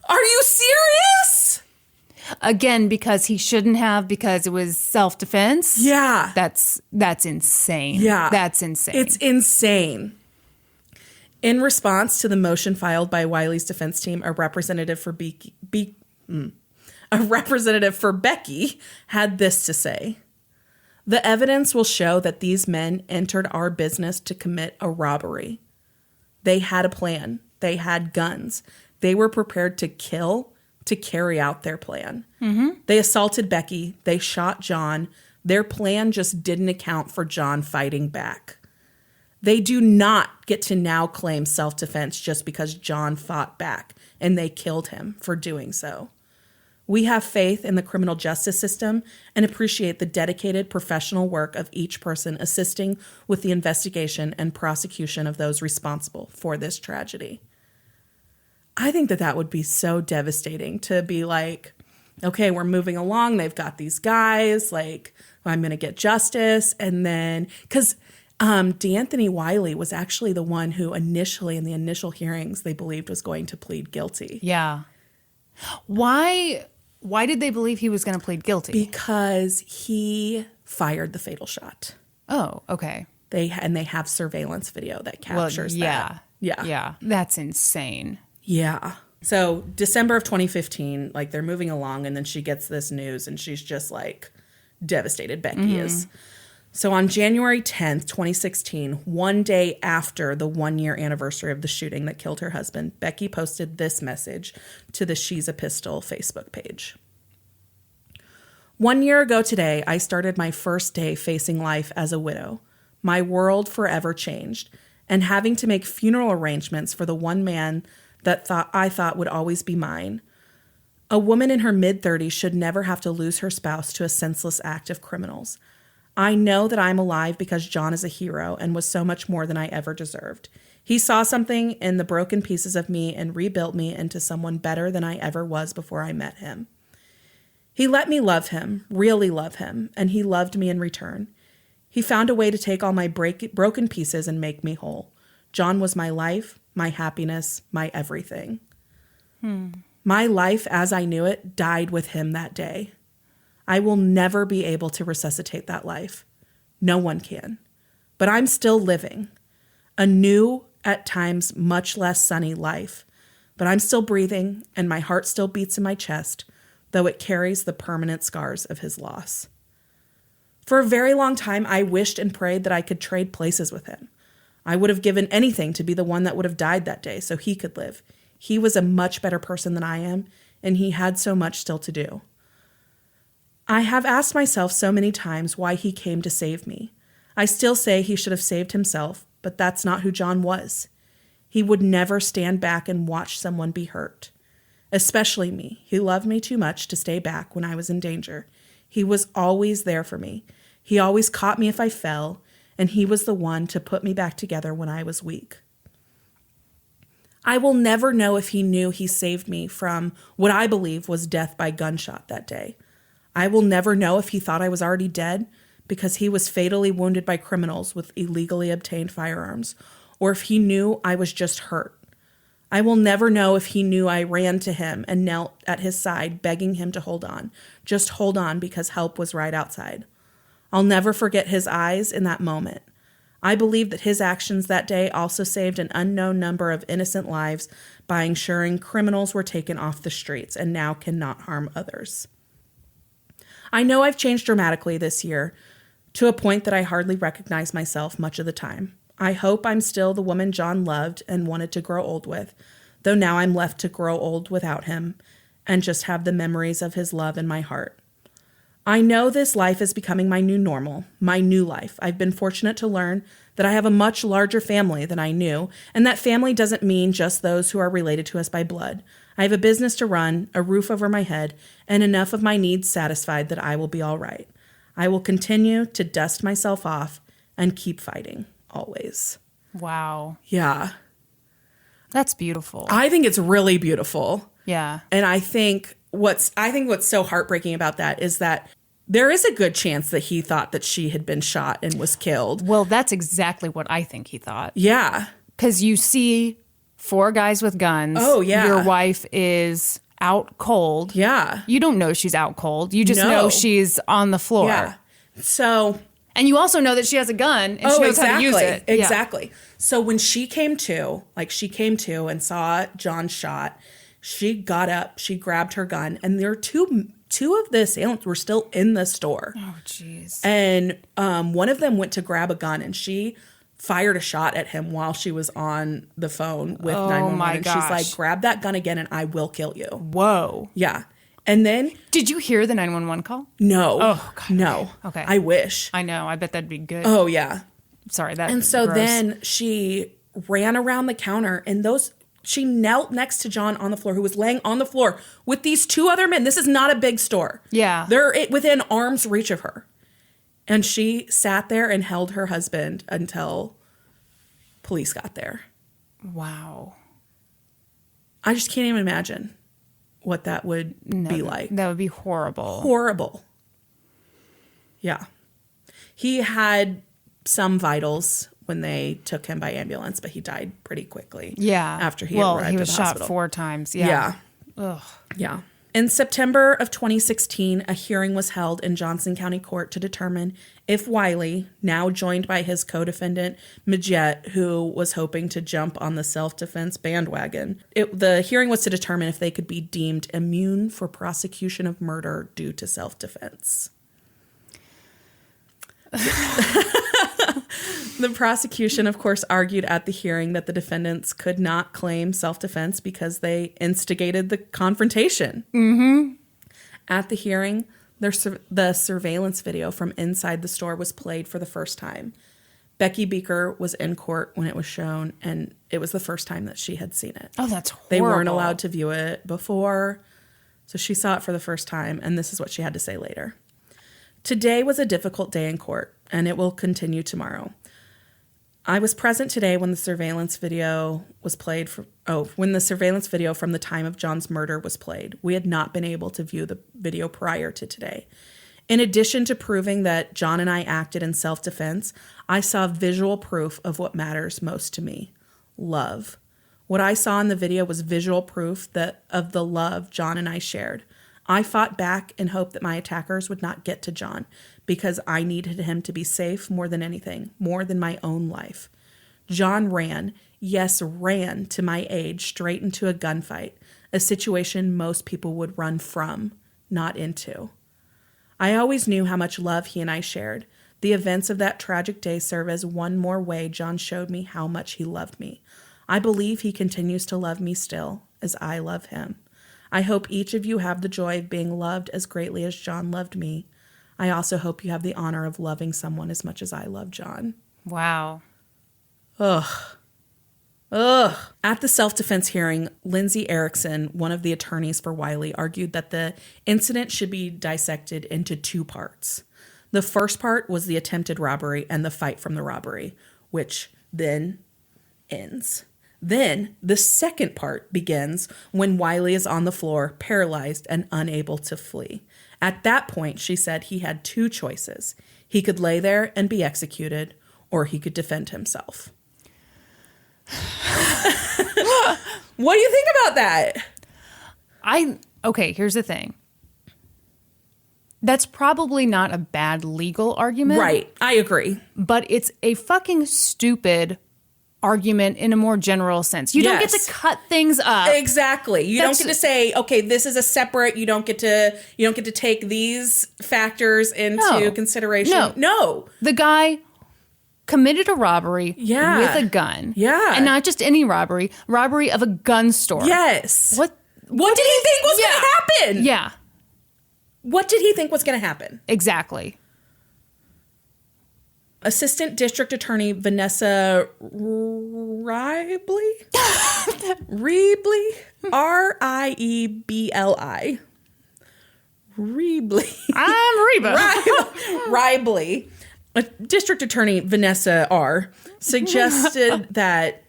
Are you serious? Again, because he shouldn't have, because it was self-defense. Yeah. That's insane. Yeah. That's insane. It's insane. In response to the motion filed by Wiley's defense team, a representative for Becky had this to say. The evidence will show that these men entered our business to commit a robbery. They had a plan. They had guns. They were prepared to kill to carry out their plan. Mm-hmm. They assaulted Becky. They shot John. Their plan just didn't account for John fighting back. They do not get to now claim self-defense just because John fought back and they killed him for doing so. We have faith in the criminal justice system and appreciate the dedicated professional work of each person assisting with the investigation and prosecution of those responsible for this tragedy. I think that would be so devastating to be like, okay, we're moving along. They've got these guys, like, I'm going to get justice. And then, because D'Anthony Wiley was actually the one who initially, in the initial hearings, they believed was going to plead guilty. Yeah. Why did they believe he was going to plead guilty? Because he fired the fatal shot. Oh, okay. They have surveillance video that captures that. Yeah. Yeah. That's insane. Yeah. So December of 2015, like they're moving along and then she gets this news and she's just like devastated. Becky is. So on January 10th, 2016, one day after the 1-year anniversary of the shooting that killed her husband, Becky posted this message to the She's a Pistol Facebook page. 1 year ago today, I started my first day facing life as a widow. My world forever changed, and having to make funeral arrangements for the one man that I thought would always be mine. A woman in her mid-30s should never have to lose her spouse to a senseless act of criminals. I know that I'm alive because John is a hero and was so much more than I ever deserved. He saw something in the broken pieces of me and rebuilt me into someone better than I ever was before I met him. He let me love him, really love him, and he loved me in return. He found a way to take all my broken pieces and make me whole. John was my life, my happiness, my everything. My life as I knew it died with him that day. I will never be able to resuscitate that life. No one can. But I'm still living. A new, at times much less sunny life. But I'm still breathing, and my heart still beats in my chest, though it carries the permanent scars of his loss. For a very long time, I wished and prayed that I could trade places with him. I would have given anything to be the one that would have died that day so he could live. He was a much better person than I am, and he had so much still to do. I have asked myself so many times why he came to save me. I still say he should have saved himself, but that's not who John was. He would never stand back and watch someone be hurt. Especially me. He loved me too much to stay back when I was in danger. He was always there for me. He always caught me if I fell, and he was the one to put me back together when I was weak. I will never know if he knew he saved me from what I believe was death by gunshot that day. I will never know if he thought I was already dead because he was fatally wounded by criminals with illegally obtained firearms, or if he knew I was just hurt. I will never know if he knew I ran to him and knelt at his side, begging him to hold on. Just hold on because help was right outside. I'll never forget his eyes in that moment. I believe that his actions that day also saved an unknown number of innocent lives by ensuring criminals were taken off the streets and now cannot harm others. I know I've changed dramatically this year to a point that I hardly recognize myself much of the time. I hope I'm still the woman John loved and wanted to grow old with, though now I'm left to grow old without him and just have the memories of his love in my heart. I know this life is becoming my new normal, my new life. I've been fortunate to learn that I have a much larger family than I knew, and that family doesn't mean just those who are related to us by blood. I have a business to run, a roof over my head, and enough of my needs satisfied that I will be all right. I will continue to dust myself off and keep fighting, always. Wow. Yeah. That's beautiful. I think it's really beautiful. Yeah. And I think what's so heartbreaking about that is that there is a good chance that he thought that she had been shot and was killed. Well, that's exactly what I think he thought. Yeah. Because you see 4 guys with guns. Oh, yeah. Your wife is out cold. Yeah. You don't know she's out cold. You just No. know she's on the floor. Yeah. So... And you also know that she has a gun and she knows how to use it. Exactly. So when she came to and saw John shot, she got up, she grabbed her gun, and there were two of the assailants were still in the store. Oh, jeez. And one of them went to grab a gun, and she fired a shot at him while she was on the phone with 911. My and gosh. she's like, grab that gun again and I will kill you. Whoa. Yeah. And then... Did you hear the 911 call? No. Oh, God. No. Okay. I wish. I know. I bet that'd be good. Oh, yeah. Sorry. And so gross. then she ran around the counter and she knelt next to John on the floor, who was laying on the floor with these two other men. This is not a big store. Yeah. They're within arm's reach of her. And she sat there and held her husband until police got there. Wow. I just can't even imagine what that would be like. That would be horrible. Horrible. Yeah. He had some vitals when they took him by ambulance, but he died pretty quickly. Yeah. After he arrived he was at the shot hospital. 4 times. Yeah. Ugh. Yeah. In September of 2016, a hearing was held in Johnson County Court to determine if Wiley, now joined by his co-defendant, Majette, who was hoping to jump on the self-defense bandwagon, the hearing was to determine if they could be deemed immune for prosecution of murder due to self-defense. The prosecution, of course, argued at the hearing that the defendants could not claim self-defense because they instigated the confrontation. Mm-hmm. At the hearing, the surveillance video from inside the store was played for the first time. Becky Bieker was in court when it was shown, and it was the first time that she had seen it. Oh, that's horrible. They weren't allowed to view it before, so she saw it for the first time, and this is what she had to say later. Today was a difficult day in court, and it will continue tomorrow. I was present today when the surveillance video was played when the surveillance video from the time of John's murder was played. We had not been able to view the video prior to today. In addition to proving that John and I acted in self-defense, I saw visual proof of what matters most to me: love. What I saw in the video was visual proof of the love John and I shared. I fought back and hoped that my attackers would not get to John because I needed him to be safe more than anything, more than my own life. John ran to my aid straight into a gunfight, a situation most people would run from, not into. I always knew how much love he and I shared. The events of that tragic day serve as one more way John showed me how much he loved me. I believe he continues to love me still, as I love him. I hope each of you have the joy of being loved as greatly as John loved me. I also hope you have the honor of loving someone as much as I love John. Wow. Ugh. At the self-defense hearing, Lindsay Erickson, one of the attorneys for Wiley, argued that the incident should be dissected into 2 parts. The first part was the attempted robbery and the fight from the robbery, which then ends. Then the second part begins when Wiley is on the floor, paralyzed and unable to flee. At that point, she said he had 2 choices. He could lay there and be executed, or he could defend himself. What do you think about that? Okay, here's the thing. That's probably not a bad legal argument. Right, I agree. But it's a fucking stupid argument in a more general sense. You don't get to cut things up. Exactly. You don't get to say, okay, this is a separate, you don't get to take these factors into consideration. No. The guy committed a robbery with a gun. Yeah. And not just any robbery of a gun store. Yes. What did he think was going to happen? Yeah. What did he think was going to happen? Exactly. Assistant District Attorney Vanessa Riebly? Riebly? R-I-E-B-L-I. Riebly. I'm Reba. Riebly. District Attorney Vanessa R. suggested that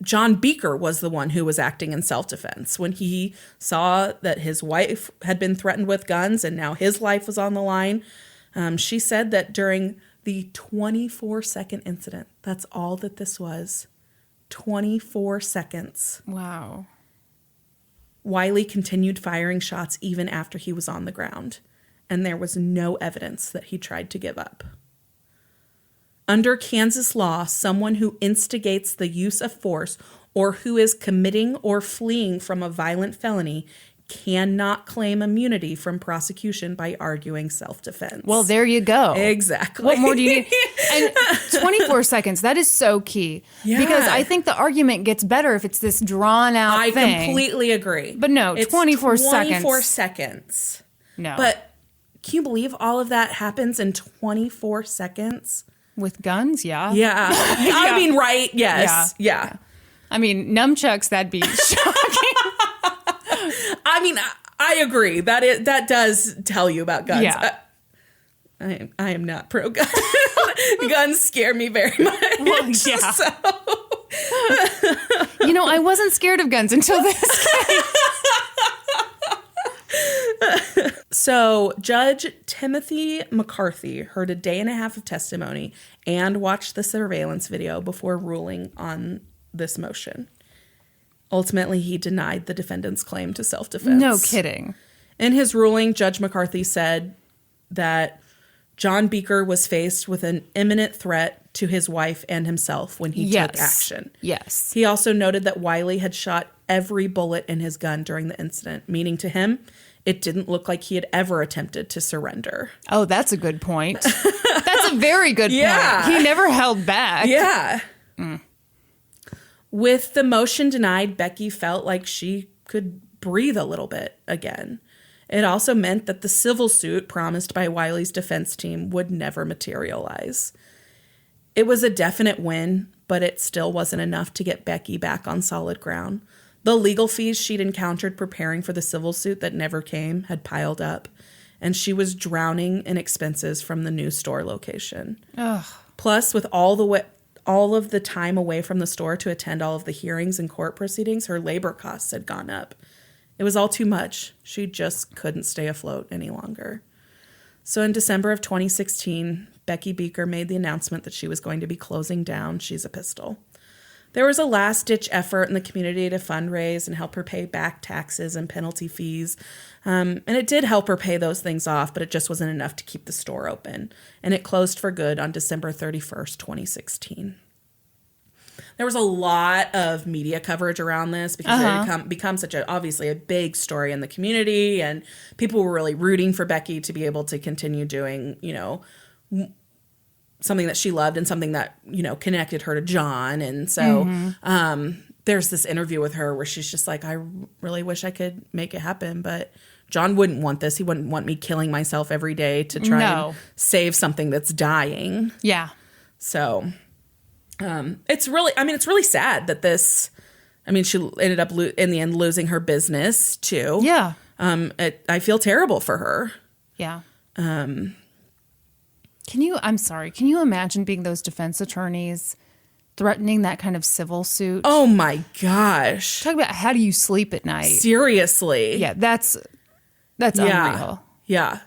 John Bieker was the one who was acting in self-defense when he saw that his wife had been threatened with guns and now his life was on the line. She said that during the 24-second incident, that's all that this was, 24 seconds. Wow. Wiley continued firing shots even after he was on the ground, and there was no evidence that he tried to give up. Under Kansas law, someone who instigates the use of force or who is committing or fleeing from a violent felony cannot claim immunity from prosecution by arguing self-defense. Well, there you go. Exactly. What more do you need? And 24 seconds, that is so key. Yeah. Because I think the argument gets better if it's this drawn out thing. I completely agree. But no, it's 24 seconds. 24 seconds. No. But can you believe all of that happens in 24 seconds? With guns, yeah. Yeah. I mean, right? Yes. Yeah. I mean, nunchucks, that'd be shocking. I mean, I agree. That does tell you about guns. Yeah. I am not pro gun. Guns scare me very much. Well, yeah. So. You know, I wasn't scared of guns until this case. So Judge Timothy McCarthy heard a day and a half of testimony and watched the surveillance video before ruling on this motion. Ultimately, he denied the defendant's claim to self-defense. No kidding. In his ruling, Judge McCarthy said that John Bieker was faced with an imminent threat to his wife and himself when he took action. Yes. He also noted that Wiley had shot every bullet in his gun during the incident, meaning to him, it didn't look like he had ever attempted to surrender. Oh, that's a good point. That's a very good point. He never held back. Yeah. With the motion denied, Becky felt like she could breathe a little bit again. It also meant that the civil suit promised by Wiley's defense team would never materialize. It was a definite win, but it still wasn't enough to get Becky back on solid ground. The legal fees she'd encountered preparing for the civil suit that never came had piled up, and she was drowning in expenses from the new store location. Ugh. Plus, with all of the time away from the store to attend all of the hearings and court proceedings, her labor costs had gone up. It was all too much. She just couldn't stay afloat any longer. So in December of 2016, Becky Bieker made the announcement that she was going to be closing down She's a Pistol. There was a last-ditch effort in the community to fundraise and help her pay back taxes and penalty fees. And it did help her pay those things off, but it just wasn't enough to keep the store open. And it closed for good on December 31st, 2016. There was a lot of media coverage around this because it had become such obviously a big story in the community, and people were really rooting for Becky to be able to continue doing, something that she loved and something that, connected her to John. And so there's this interview with her where she's just like, I really wish I could make it happen, but John wouldn't want this. He wouldn't want me killing myself every day to try and save something that's dying. Yeah. So it's really sad that she ended up in the end losing her business too. Yeah. I feel terrible for her. Yeah. Can you imagine being those defense attorneys threatening that kind of civil suit? Oh my gosh. Talk about how do you sleep at night? Seriously. Yeah, that's unreal. Yeah.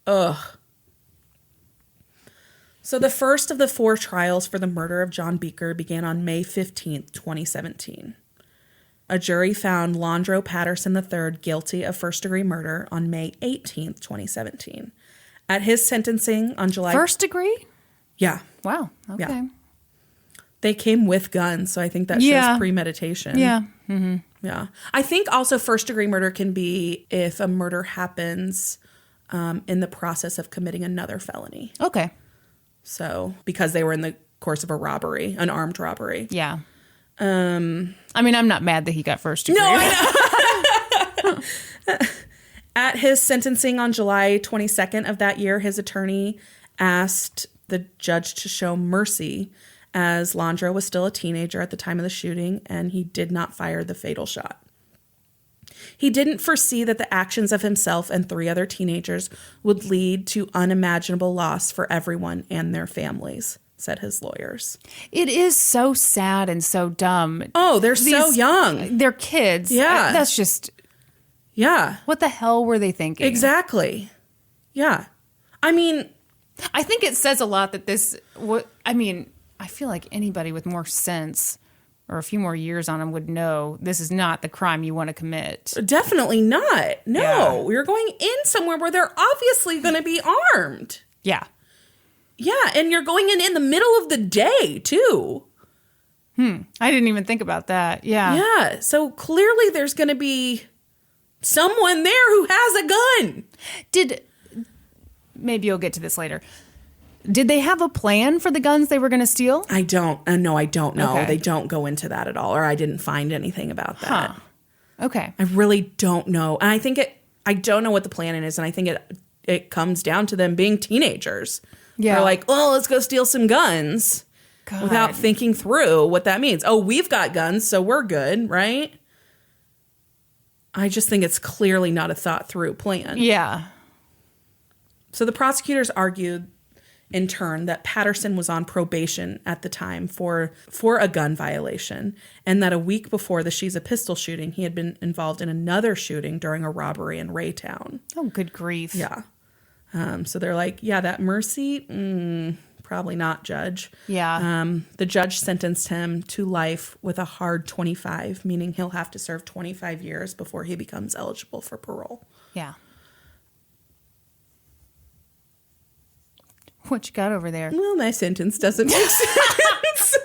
Ugh. So the first of the 4 trials for the murder of John Bieker began on May 15th, 2017. A jury found Londro Patterson III guilty of first-degree murder on May 18th, 2017. At his sentencing on July... First degree? Yeah. Wow. Okay. Yeah. They came with guns, so I think that shows premeditation. Yeah. Mm-hmm. Yeah. I think also first-degree murder can be if a murder happens in the process of committing another felony. Okay. So, because they were in the course of a robbery, an armed robbery. Yeah. I'm not mad that he got first degree. No, I know. At his sentencing on July 22nd of that year, his attorney asked the judge to show mercy as Londro was still a teenager at the time of the shooting, and he did not fire the fatal shot. He didn't foresee that the actions of himself and 3 other teenagers would lead to unimaginable loss for everyone and their families, said his lawyers. It is so sad and so dumb. Oh, they're so young. They're kids. Yeah. That's just... Yeah. What the hell were they thinking? Exactly. Yeah. I think it says a lot that I feel like anybody with more sense or a few more years on him would know this is not the crime you want to commit. Definitely not. No, Yeah. you're going in somewhere where they're obviously going to be armed. Yeah. Yeah, and you're going in the middle of the day, too. I didn't even think about that. Yeah. Yeah, so clearly there's going to be someone there who has a gun. Maybe you'll get to this later. Did they have a plan for the guns they were going to steal? I don't know. Okay. They don't go into that at all, or I didn't find anything about that. Huh. Okay. I really don't know. And I don't know what the plan is, and I think it comes down to them being teenagers. Yeah. They're like, oh, let's go steal some guns God. without thinking through what that means. Oh, we've got guns, so we're good, right? I just think it's clearly not a thought through plan. Yeah. So the prosecutors argued in turn that Patterson was on probation at the time for a gun violation, and that a week before the She's a Pistol shooting, he had been involved in another shooting during a robbery in Raytown. Oh, good grief. Yeah. So they're like, yeah, that mercy, probably not, Judge. Yeah. The judge sentenced him to life with a hard 25, meaning he'll have to serve 25 years before he becomes eligible for parole. Yeah. What you got over there? Well, my sentence doesn't make sense.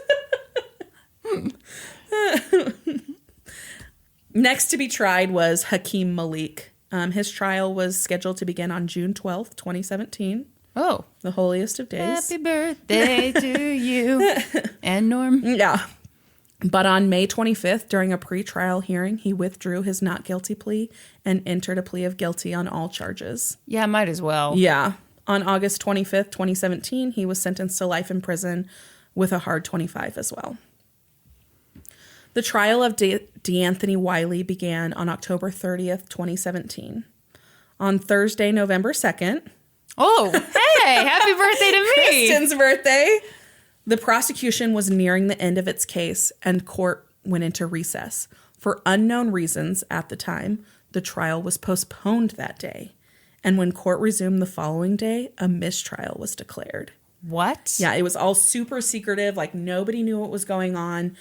Next to be tried was Hakeem Malik. His trial was scheduled to begin on June 12th, 2017. Oh. The holiest of days. Happy birthday to you. And Norm. Yeah. But on May 25th, during a pretrial hearing, he withdrew his not guilty plea and entered a plea of guilty on all charges. Yeah, might as well. Yeah. On August 25th, 2017, he was sentenced to life in prison with a hard 25 as well. The trial of DeAnthony Wiley began on October 30th, 2017. On Thursday, November 2nd. Oh, hey, happy birthday to me. Kristen's birthday. The prosecution was nearing the end of its case, and court went into recess. For unknown reasons at the time, the trial was postponed that day. And when court resumed the following day, a mistrial was declared. What? Yeah, it was all super secretive. Like, nobody knew what was going on.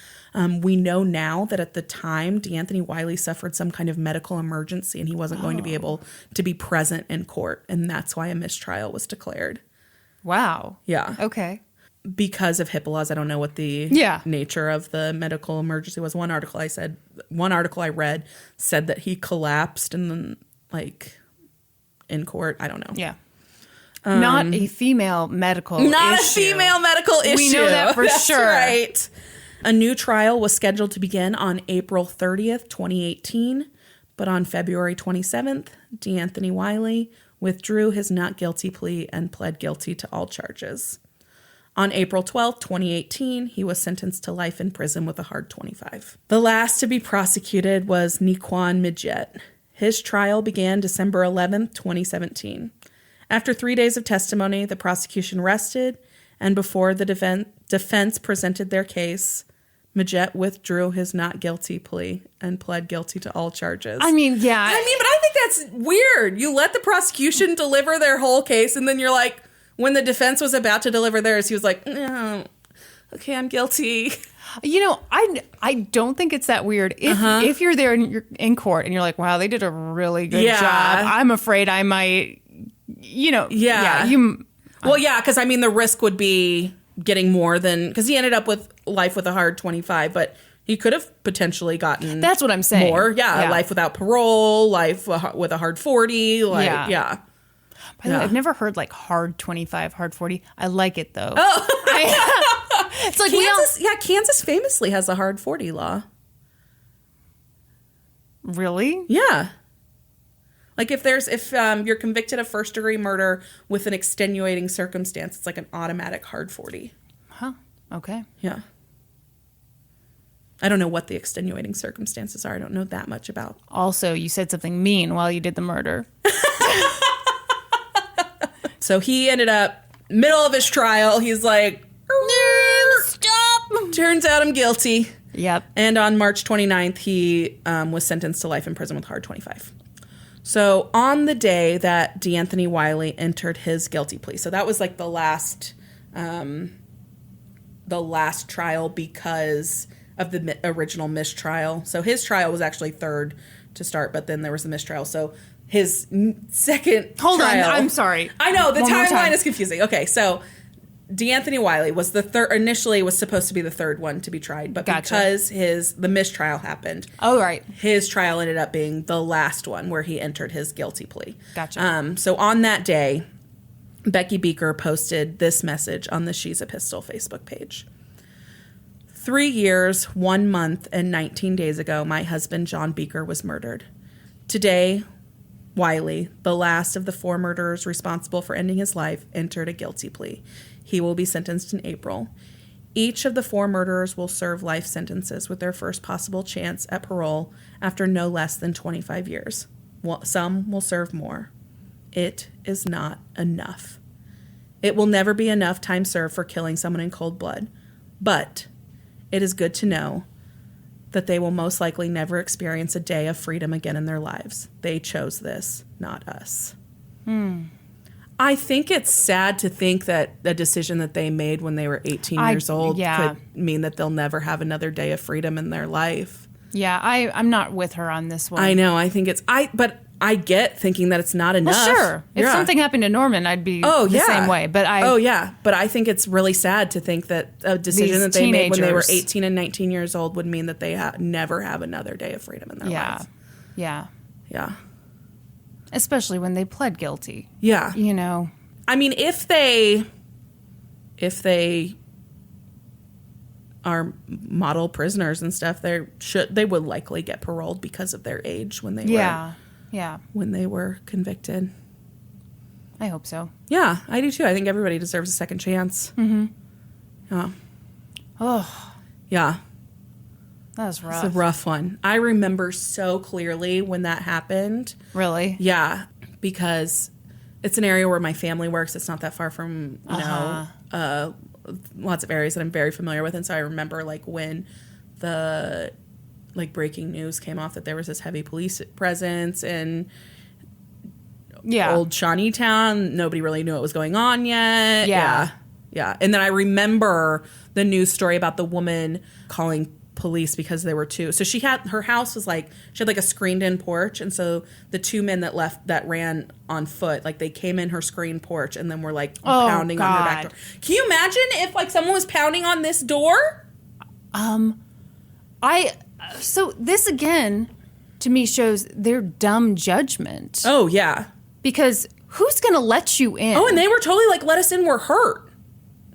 We know now that at the time, DeAnthony Wiley suffered some kind of medical emergency and he wasn't going to be able to be present in court. And that's why a mistrial was declared. Wow. Yeah. Okay. Because of HIPAA laws, I don't know what the nature of the medical emergency was. One article I read said that he collapsed and then, like, in court. I don't know. Yeah. Not a female medical Not issue. a female medical issue. We know that for That's sure. Right. A new trial was scheduled to begin on April 30th, 2018. But on February 27th, DeAnthony Wiley withdrew his not guilty plea and pled guilty to all charges. On April 12th, 2018, he was sentenced to life in prison with a hard 25. The last to be prosecuted was Nequan Midget. His trial began December 11th, 2017. After 3 days of testimony, the prosecution rested, and before the defense presented their case, Midget withdrew his not guilty plea and pled guilty to all charges. I mean, yeah. But I think that's weird. You let the prosecution deliver their whole case, and then you're like, when the defense was about to deliver theirs, he was like, no, okay, I'm guilty. You know, I don't think it's that weird. If you're there and you're in court and you're like, wow, they did a really good job, I'm afraid I might, Well, yeah, because the risk would be getting more than, because he ended up with life with a hard 25, but he could have potentially gotten that's what I'm saying. More, life without parole, life with a hard 40, By the way, I've never heard like hard 25, hard 40. I like it though. Oh. It's like Kansas famously has a hard 40 law. Really? Yeah. Like if you're convicted of first degree murder with an extenuating circumstance, it's like an automatic hard 40. Huh. Okay. Yeah. I don't know what the extenuating circumstances are. I don't know that much about. Also, you said something mean while you did the murder. So he ended up, middle of his trial, he's like, stop. Turns out I'm guilty. Yep. And on March 29th, he was sentenced to life in prison with hard 25. So on the day that DeAnthony Wiley entered his guilty plea, so that was like the last trial because of the original mistrial. So his trial was actually third to start, but then there was the mistrial. So his second Hold trial, on, I'm sorry. I know, the One more timeline time. is confusing. Okay, so DeAnthony Wiley was the third, initially was supposed to be the third one to be tried, but Gotcha. because the mistrial happened, Oh, right. his trial ended up being the last one where he entered his guilty plea. Gotcha. So on that day, Becky Bieker posted this message on the She's a Pistol Facebook page. 3 years, 1 month, and 19 days ago, my husband, John Bieker, was murdered. Today, Wiley, the last of the 4 murderers responsible for ending his life, entered a guilty plea. He will be sentenced in April. Each of the 4 murderers will serve life sentences with their first possible chance at parole after no less than 25 years. Well, some will serve more. It is not enough. It will never be enough time served for killing someone in cold blood, but it is good to know that they will most likely never experience a day of freedom again in their lives. They chose this, not us. I think it's sad to think that a decision that they made when they were 18 years old could mean that they'll never have another day of freedom in their life. Yeah, I'm not with her on this one. I know. I think but I get thinking that it's not enough. Well, sure. If something happened to Norman, I'd be the same way. But But I think it's really sad to think that a decision that they made when they were 18 and 19 years old would mean that they never have another day of freedom in their lives. Yeah. Yeah. Especially when they pled guilty. Yeah. You know. I mean, if they are model prisoners and stuff, they would likely get paroled because of their age when they when they were convicted. I hope so. Yeah, I do too. I think everybody deserves a second chance. Mm-hmm. Yeah. Oh. Yeah. That was rough. It's a rough one. I remember so clearly when that happened. Really? Yeah, because it's an area where my family works. It's not that far from, lots of areas that I'm very familiar with. And so I remember when the breaking news came off that there was this heavy police presence in old Shawnee town. Nobody really knew what was going on yet. Yeah. And then I remember the news story about the woman calling police because there were 2. So her house was she had a screened in porch. And so the 2 men that ran on foot, they came in her screen porch and then were pounding on her back door. Can you imagine if someone was pounding on this door? So this again to me shows their dumb judgment. Oh yeah. Because who's going to let you in? Oh, and they were totally let us in, we're hurt.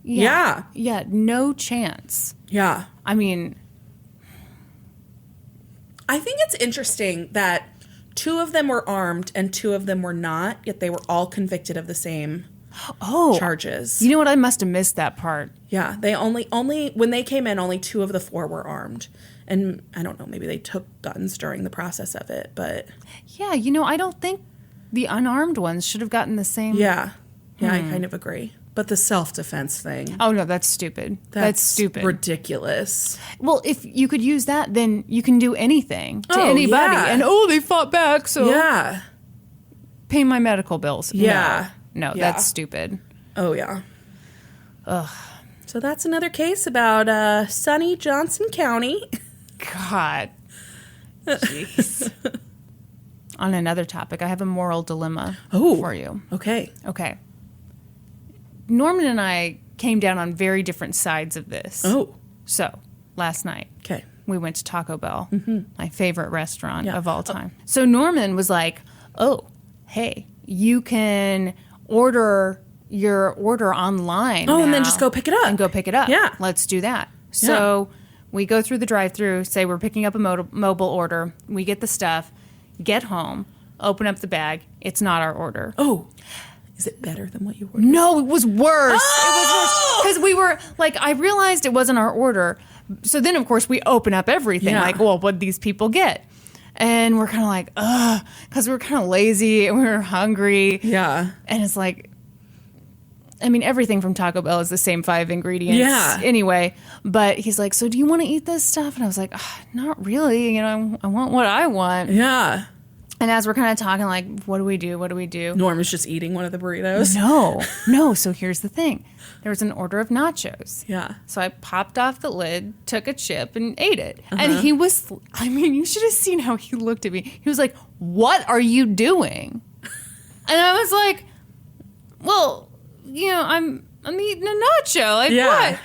Yeah. Yeah, no chance. Yeah. I mean, I think it's interesting that 2 of them were armed and 2 of them were not, yet they were all convicted of the same charges. You know what? I must have missed that part. Yeah, they only when they came in, only 2 of the 4 were armed. And I don't know, maybe they took guns during the process of it, but... Yeah, I don't think the unarmed ones should have gotten the same... Yeah, I kind of agree. But the self-defense thing... Oh, no, that's stupid. That's stupid. Ridiculous. Well, if you could use that, then you can do anything to anybody. Yeah. And, they fought back, so... Yeah. Pay my medical bills. Yeah. No, that's stupid. Oh, yeah. Ugh. So that's another case about sunny Johnson County. God. Jeez. On another topic, I have a moral dilemma for you. Okay. Norman and I came down on very different sides of this. Oh. So, last night, we went to Taco Bell, my favorite restaurant of all time. So Norman was like, oh, hey, you can order your order online now and then just go pick it up. Yeah. Let's do that. So we go through the drive-thru, say we're picking up a mobile order. We get the stuff, get home, open up the bag. It's not our order. Oh. Is it better than what you ordered? No, it was worse. It was worse. Because we were, I realized it wasn't our order. So then, of course, we open up everything. What'd these people get? And we're kind of ugh, because we were kind of lazy and we were hungry. Yeah. And it's everything from Taco Bell is the same 5 ingredients. Yeah. Anyway, but he's like, so do you want to eat this stuff? And I was like, not really. I want what I want. Yeah. And as we're kind of talking, like, what do we do? What do we do? Norm is just eating one of the burritos. No. So here's the thing. There was an order of nachos. Yeah. So I popped off the lid, took a chip, and ate it. And he was, I mean, you should have seen how he looked at me. He was like, what are you doing? And I was like, well, you know, I'm eating a nacho. Like, what?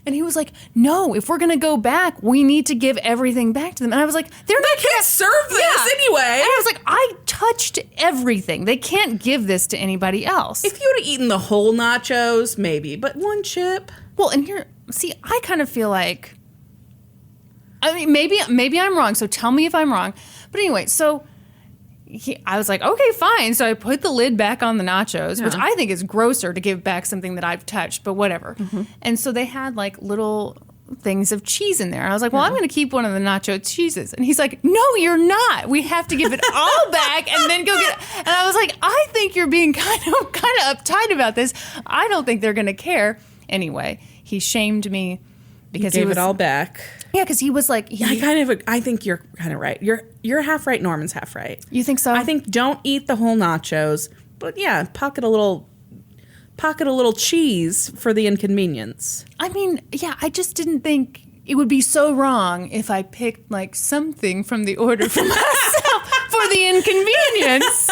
And he was like, no, if we're going to go back, we need to give everything back to them. And I was like, they can't serve this anyway. And I was like, I touched everything. They can't give this to anybody else. If you would have eaten the whole nachos, maybe, but one chip. Well, and here, see, I kind of feel like, I mean, maybe I'm wrong. So tell me if I'm wrong. But anyway, so I was like, okay, fine. So I put the lid back on the nachos, which I think is grosser to give back something that I've touched, but whatever. And so they had like little things of cheese in there. And I was like, well, I'm going to keep one of the nacho cheeses. And he's like, no, you're not. We have to give it all back and then go get it. And I was like, I think you're being kind of uptight about this. I don't think they're going to care. Anyway, he shamed me because he gave it all back. Yeah, because he was like, I think you're kind of right. You're half right. Norman's half right. You think so? I think don't eat the whole nachos, but yeah, pocket a little cheese for the inconvenience. I mean, yeah, I just didn't think it would be so wrong if I picked like something from the order for myself for the inconvenience.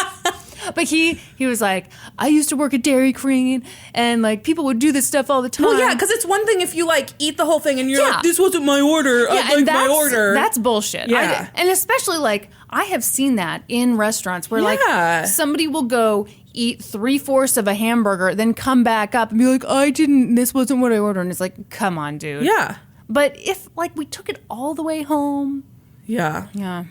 But he was like, I used to work at Dairy Queen, and like people would do this stuff all the time. Well, yeah, because it's one thing if you like eat the whole thing and you're like, this wasn't my order. I like my order. That's bullshit. Yeah. And especially like I have seen that in restaurants where like somebody will go eat 3/4 of a hamburger, then come back up and be like, this wasn't what I ordered. And it's like, come on, dude. Yeah. But if like we took it all the way home. Yeah. Yeah.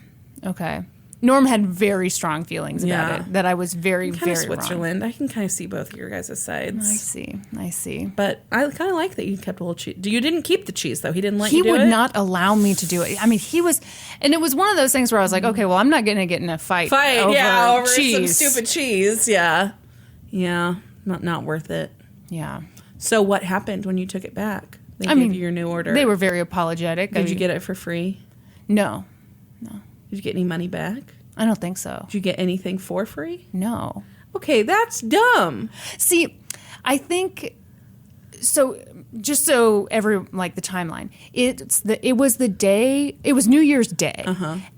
Okay. Norm had very strong feelings about it, that I was very, very Switzerland. wrong. I can kind of see both of your guys' sides. I see. But I kind of like that you kept a little cheese. You didn't keep the cheese, though. He didn't let you do it? He would not allow me to do it. I mean, and it was one of those things where I was like, okay, well, I'm not going to get in a fight over cheese. Some stupid cheese. Yeah. Yeah. Not worth it. Yeah. So what happened when you took it back? They gave you your new order. They were very apologetic. Did you get it for free? No. Did you get any money back? I don't think so. Did you get anything for free? No. Okay, that's dumb. See, I think so. Just so the timeline. It was New Year's Day,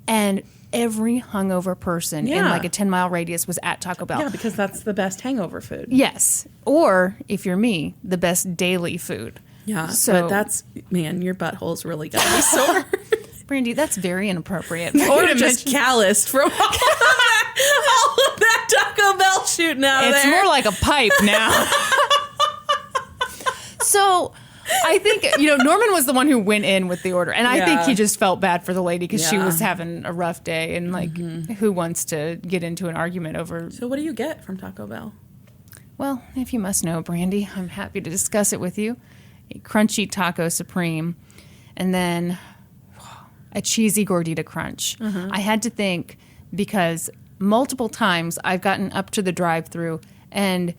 and every hungover person in like a 10-mile radius was at Taco Bell. Yeah, because that's the best hangover food. Yes, or if you're me, the best daily food. Yeah, so but your butthole's really got me sore. Brandi, that's very inappropriate. Or just calloused from all of that Taco Bell shooting out of there. It's more like a pipe now. So I think, Norman was the one who went in with the order. And I think he just felt bad for the lady because she was having a rough day. And who wants to get into an argument over... So what do you get from Taco Bell? Well, if you must know, Brandi, I'm happy to discuss it with you. A crunchy taco supreme. And then... a cheesy gordita crunch. I had to think because multiple times I've gotten up to the drive-thru and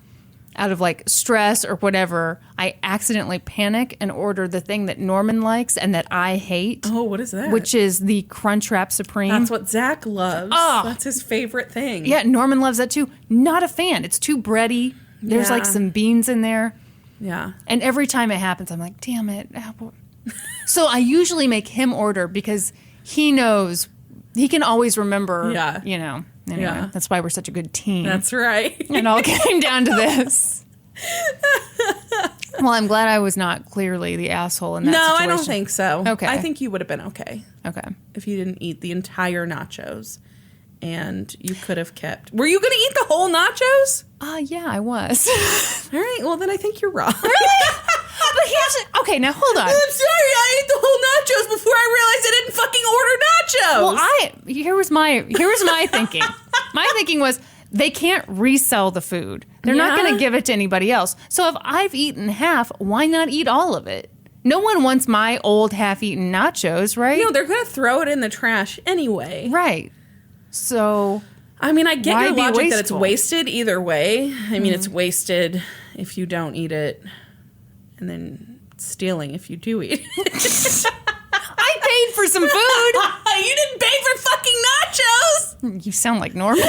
out of like stress or whatever, I accidentally panic and order the thing that Norman likes and that I hate. Oh, what is that? Which is the Crunchwrap Supreme. That's what Zach loves. Oh. That's his favorite thing. Yeah, Norman loves that too. Not a fan. It's too bready. There's like some beans in there. Yeah. And every time it happens, I'm like, damn it. So I usually make him order because he knows he can always remember, Anyway, that's why we're such a good team. That's right. And all came down to this. Well, I'm glad I was not clearly the asshole in that situation. No, I don't think so. Okay. I think you would have been okay. Okay. If you didn't eat the entire nachos and you could have kept... Were you going to eat the whole nachos? Yeah, I was. All right, well, then I think you're wrong. Really? But okay, now hold on. I'm sorry, I ate the whole nachos before I realized I didn't fucking order nachos. Well, here was my thinking. My thinking was they can't resell the food. They're not going to give it to anybody else. So if I've eaten half, why not eat all of it? No one wants my old half-eaten nachos, right? They're going to throw it in the trash anyway. Right. So... I mean, I get your logic wasteful? that it's wasted either way. I mean, it's wasted if you don't eat it, and then stealing if you do eat it. I paid for some food. You didn't pay for fucking nachos. You sound like Norman.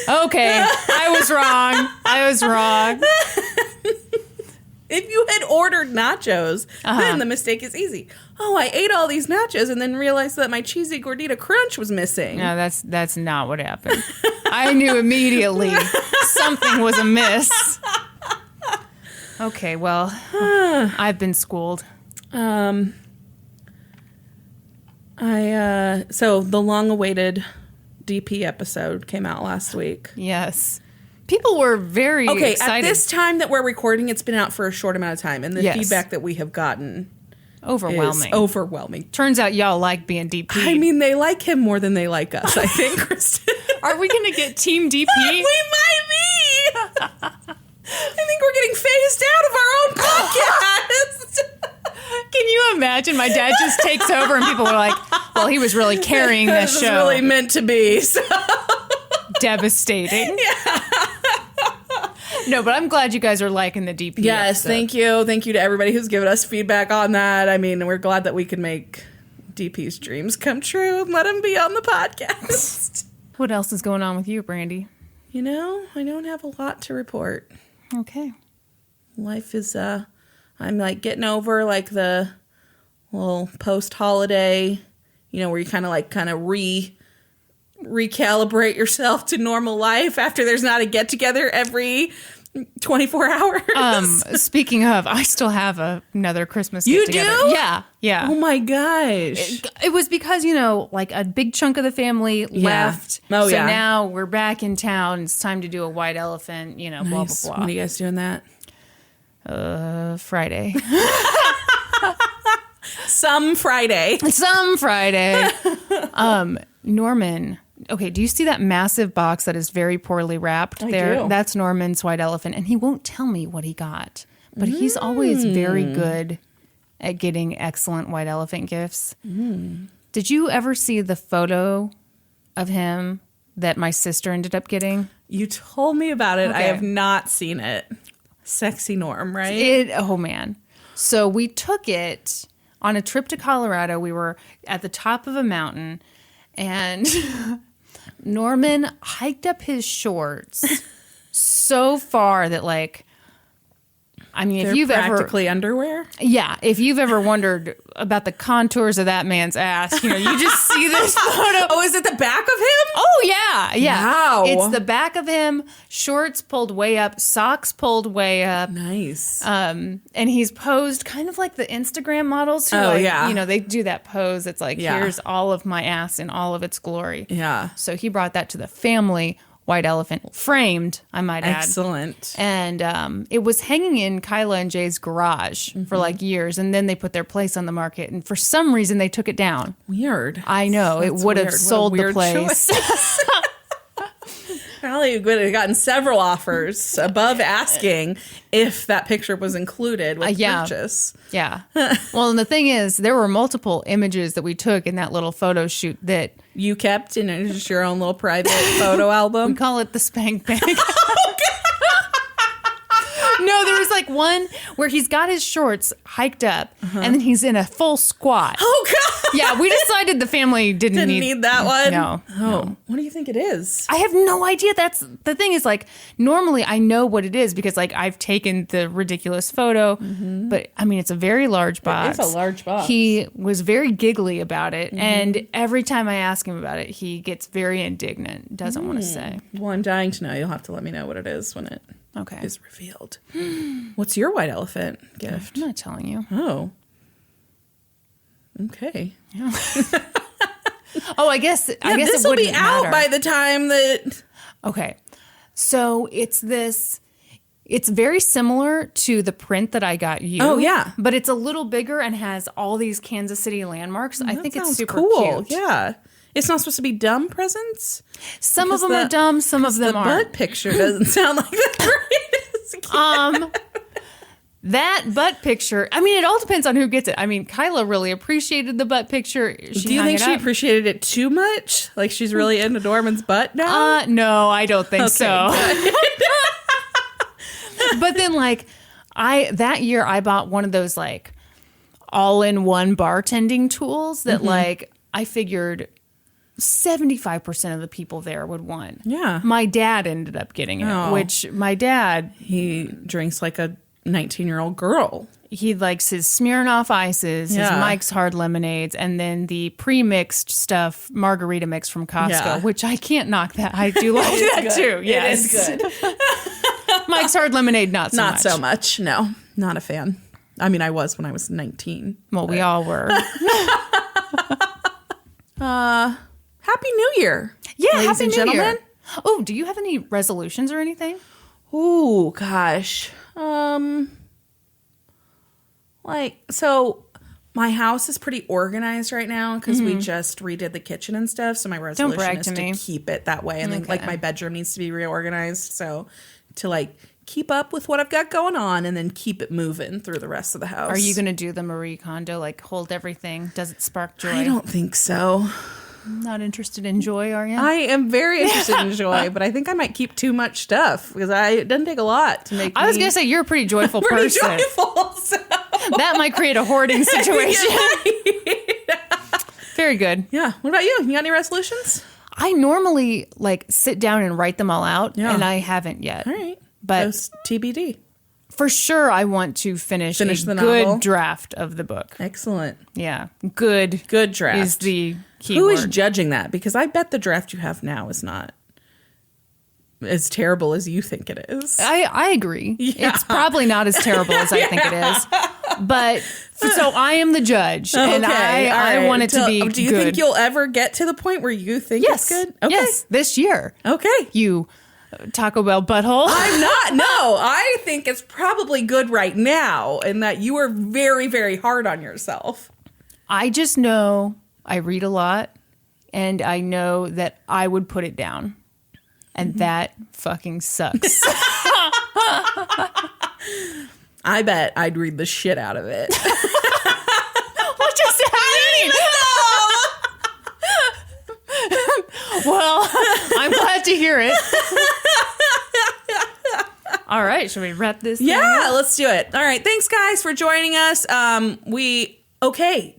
Okay, I was wrong. If you had ordered nachos, then the mistake is easy. Oh, I ate all these nachos and then realized that my cheesy gordita crunch was missing. No, that's not what happened. I knew immediately something was amiss. Okay, well, I've been schooled. So the long-awaited DP episode came out last week. Yes. People were very excited. At this time that we're recording, it's been out for a short amount of time, and the feedback that we have gotten overwhelming. is overwhelming. Turns out y'all like being DP. I mean, they like him more than they like us, I think, Kristen. Are we going to get Team DP? We might be! I think we're getting phased out of our own podcast. Can you imagine? My dad just takes over and people are like, well, he was really carrying this show. It was really meant to be. So. Devastating. Yeah. No, but I'm glad you guys are liking the DP. Yes, thank you. Thank you to everybody who's given us feedback on that. I mean, we're glad that we could make DP's dreams come true and let him be on the podcast. What else is going on with you, Brandi? You know, I don't have a lot to report. Okay. Life is, I'm like getting over like the little post-holiday, where you kind of recalibrate yourself to normal life after there's not a get-together every 24 hours. Speaking of, I still have another Christmas get-together. You do? Yeah. Oh my gosh. It was because, like a big chunk of the family left. Oh, so yeah. now we're back in town. It's time to do a white elephant, Nice. blah, blah, blah. When are you guys doing that? Friday. Some Friday. Norman. Okay, do you see that massive box that is very poorly wrapped there? Do. That's Norman's white elephant, and he won't tell me what he got. But he's always very good at getting excellent white elephant gifts. Did you ever see the photo of him that my sister ended up getting? You told me about it. Okay. I have not seen it. Sexy Norm, right? Oh, man. So we took it on a trip to Colorado. We were at the top of a mountain, and Norman hiked up his shorts so far that, They're if you've practically underwear. Yeah, if you've ever wondered about the contours of that man's ass, you just see this photo. Oh, is it the back of him? Oh, yeah. Wow. It's the back of him, shorts pulled way up, socks pulled way up. Nice. And he's posed kind of like the Instagram models who, they do that pose. It's like, here's all of my ass in all of its glory. Yeah. So he brought that to the family white elephant, framed, I might add. Excellent. And it was hanging in Kyla and Jay's garage for years, and then they put their place on the market, and for some reason they took it down. Weird. I know. That's it would have weird. sold the What a weird place. Probably would have gotten several offers above asking if that picture was included with purchase. Yeah. Well, and the thing is, there were multiple images that we took in that little photo shoot that You kept in just your own little private photo album. we call it the spank bank. No, there was one where he's got his shorts hiked up and then he's in a full squat. Oh, God. Yeah, we decided the family didn't need that one? No. Oh, what do you think it is? I have no idea. That's the thing is normally I know what it is because I've taken the ridiculous photo, but it's a very large box. It's a large box. He was very giggly about it, and every time I ask him about it, he gets very indignant. Doesn't want to say. Well, I'm dying to know. You'll have to let me know what it is when it is revealed. What's your white elephant gift? I'm not telling you. Oh. Okay. Yeah. Oh, I guess this it will wouldn't be out matter. by the time that. Okay, so it's very similar to the print that I got you. Oh, yeah. But it's a little bigger and has all these Kansas City landmarks. I think it's super cool. cute. Yeah. It's not supposed to be dumb presents? Some of them are dumb, some of them the aren't. butt picture doesn't sound like the greatest. That butt picture, it all depends on who gets it. Kyla really appreciaed the butt picture. Do you think she appreciated it too much? Like she's really into Norman's butt now? No, I don't think so. But then that year I bought one of those all-in-one bartending tools that I figured 75% of the people there would want. Yeah. My dad ended up getting it, Oh. which my dad, He drinks like a 19-year-old girl. he likes his Smirnoff Ices, Yeah. his Mike's Hard Lemonades, and then the pre-mixed stuff, margarita mix from Costco, Yeah. which I can't knock that. I do like that good. too. Yes. It is good. Mike's Hard Lemonade, not so Not much. so much. No, not a fan. I mean, I was when I was 19. Well, we all were. Happy New Year. Yeah, ladies happy and New gentlemen. Year. Oh, do you have any resolutions or anything? Ooh, gosh. So my house is pretty organized right now because we just redid the kitchen and stuff. So my resolution brag is to to me. keep it that way. And then like Okay. my bedroom needs to be reorganized. So to like keep up with what I've got going on and then keep it moving through the rest of the house. Are you going to do the Marie Kondo, like hold everything? Does it spark joy? I don't think so. Not interested in joy, are you? I am very interested in joy, but I think I might keep too much stuff because it doesn't take a lot to make I was me going to say, you're a pretty joyful pretty person. joyful. So. That might create a hoarding situation. Very good. Yeah. What about you? You got any resolutions? I normally like sit down and write them all out, Yeah. and I haven't yet. All right. But Those TBD. for sure, I want to finish The a novel. good draft of the book. Excellent. Yeah. Good Draft. is the key Who word. is judging that? Because I bet the draft you have now is not as terrible as you think it is. I agree. Yeah. It's probably not as terrible as I think it is. But so I am the judge, and Okay, all I right. want it to be Do you good. think you'll ever get to the point where you think Yes. it's good? Okay. Yes. This year. Okay. You Taco Bell butthole. I'm not. No, I think it's probably good right now, and that you are very, very hard on yourself. I just know I read a lot, and I know that I would put it down. And that fucking sucks. I bet I'd read the shit out of it. What does that mean? Well, I'm glad to hear it. All right, should we wrap this? Yeah, let's do it. All right, thanks guys for joining us.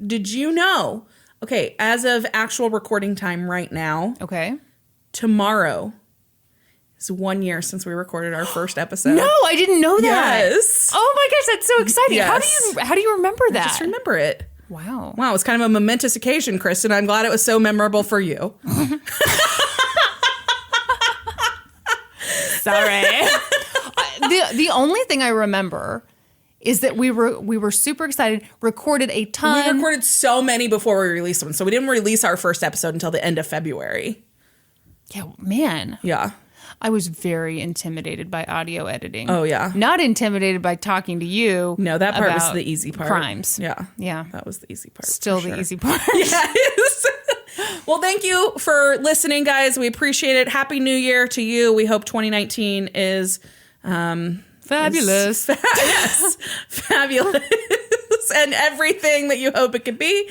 Did you know? Okay, as of actual recording time right now, Okay. tomorrow is 1 year since we recorded our first episode. No, I didn't know that. Yes. Oh my gosh, that's so exciting. Yes. How do you remember that? Just remember it. Wow. Wow, it was kind of a momentous occasion, Kristen. I'm glad it was so memorable for you. Sorry. The only thing I remember is that we were super excited, recorded a ton. We recorded so many before we released them, so we didn't release our first episode until the end of February. Yeah, man. Yeah. I was very intimidated by audio editing. Oh, yeah. Not intimidated by talking to you. No, that part was about the easy part. Crimes. Yeah. Yeah. That was the easy part. Still for the sure. easy part. Yes. Well, thank you for listening, guys. We appreciate it. Happy New Year to you. We hope 2019 is Fabulous. yes, fabulous, and everything that you hope it could be.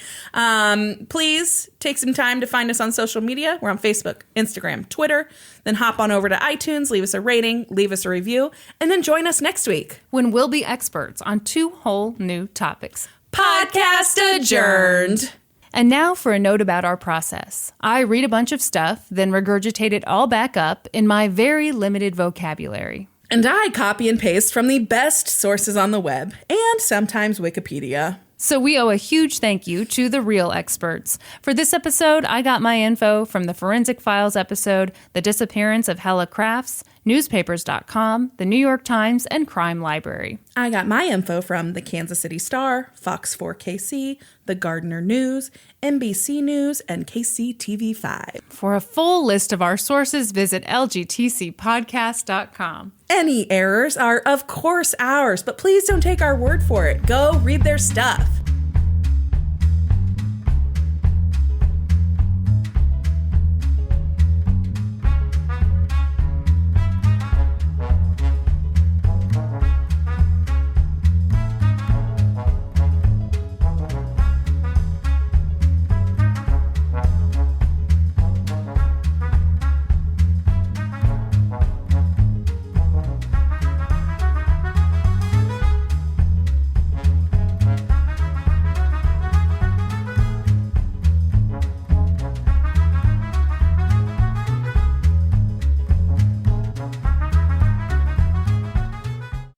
Please take some time to find us on social media. We're on Facebook, Instagram, Twitter. Then hop on over to iTunes, leave us a rating, leave us a review, and then join us next week. When we'll be experts on 2 whole new topics. Podcast adjourned. And now for a note about our process. I read a bunch of stuff, then regurgitate it all back up in my very limited vocabulary. And I copy and paste from the best sources on the web and sometimes Wikipedia. So we owe a huge thank you to the real experts. For this episode, I got my info from the Forensic Files episode, The Disappearance of Helle Crafts, newspapers.com, the New York Times, and Crime Library. I got my info from the Kansas City Star, Fox 4KC, the Gardner News, NBC News, and KCTV5. For a full list of our sources, visit lgtcpodcast.com. Any errors are, of course, ours, but please don't take our word for it. Go read their stuff.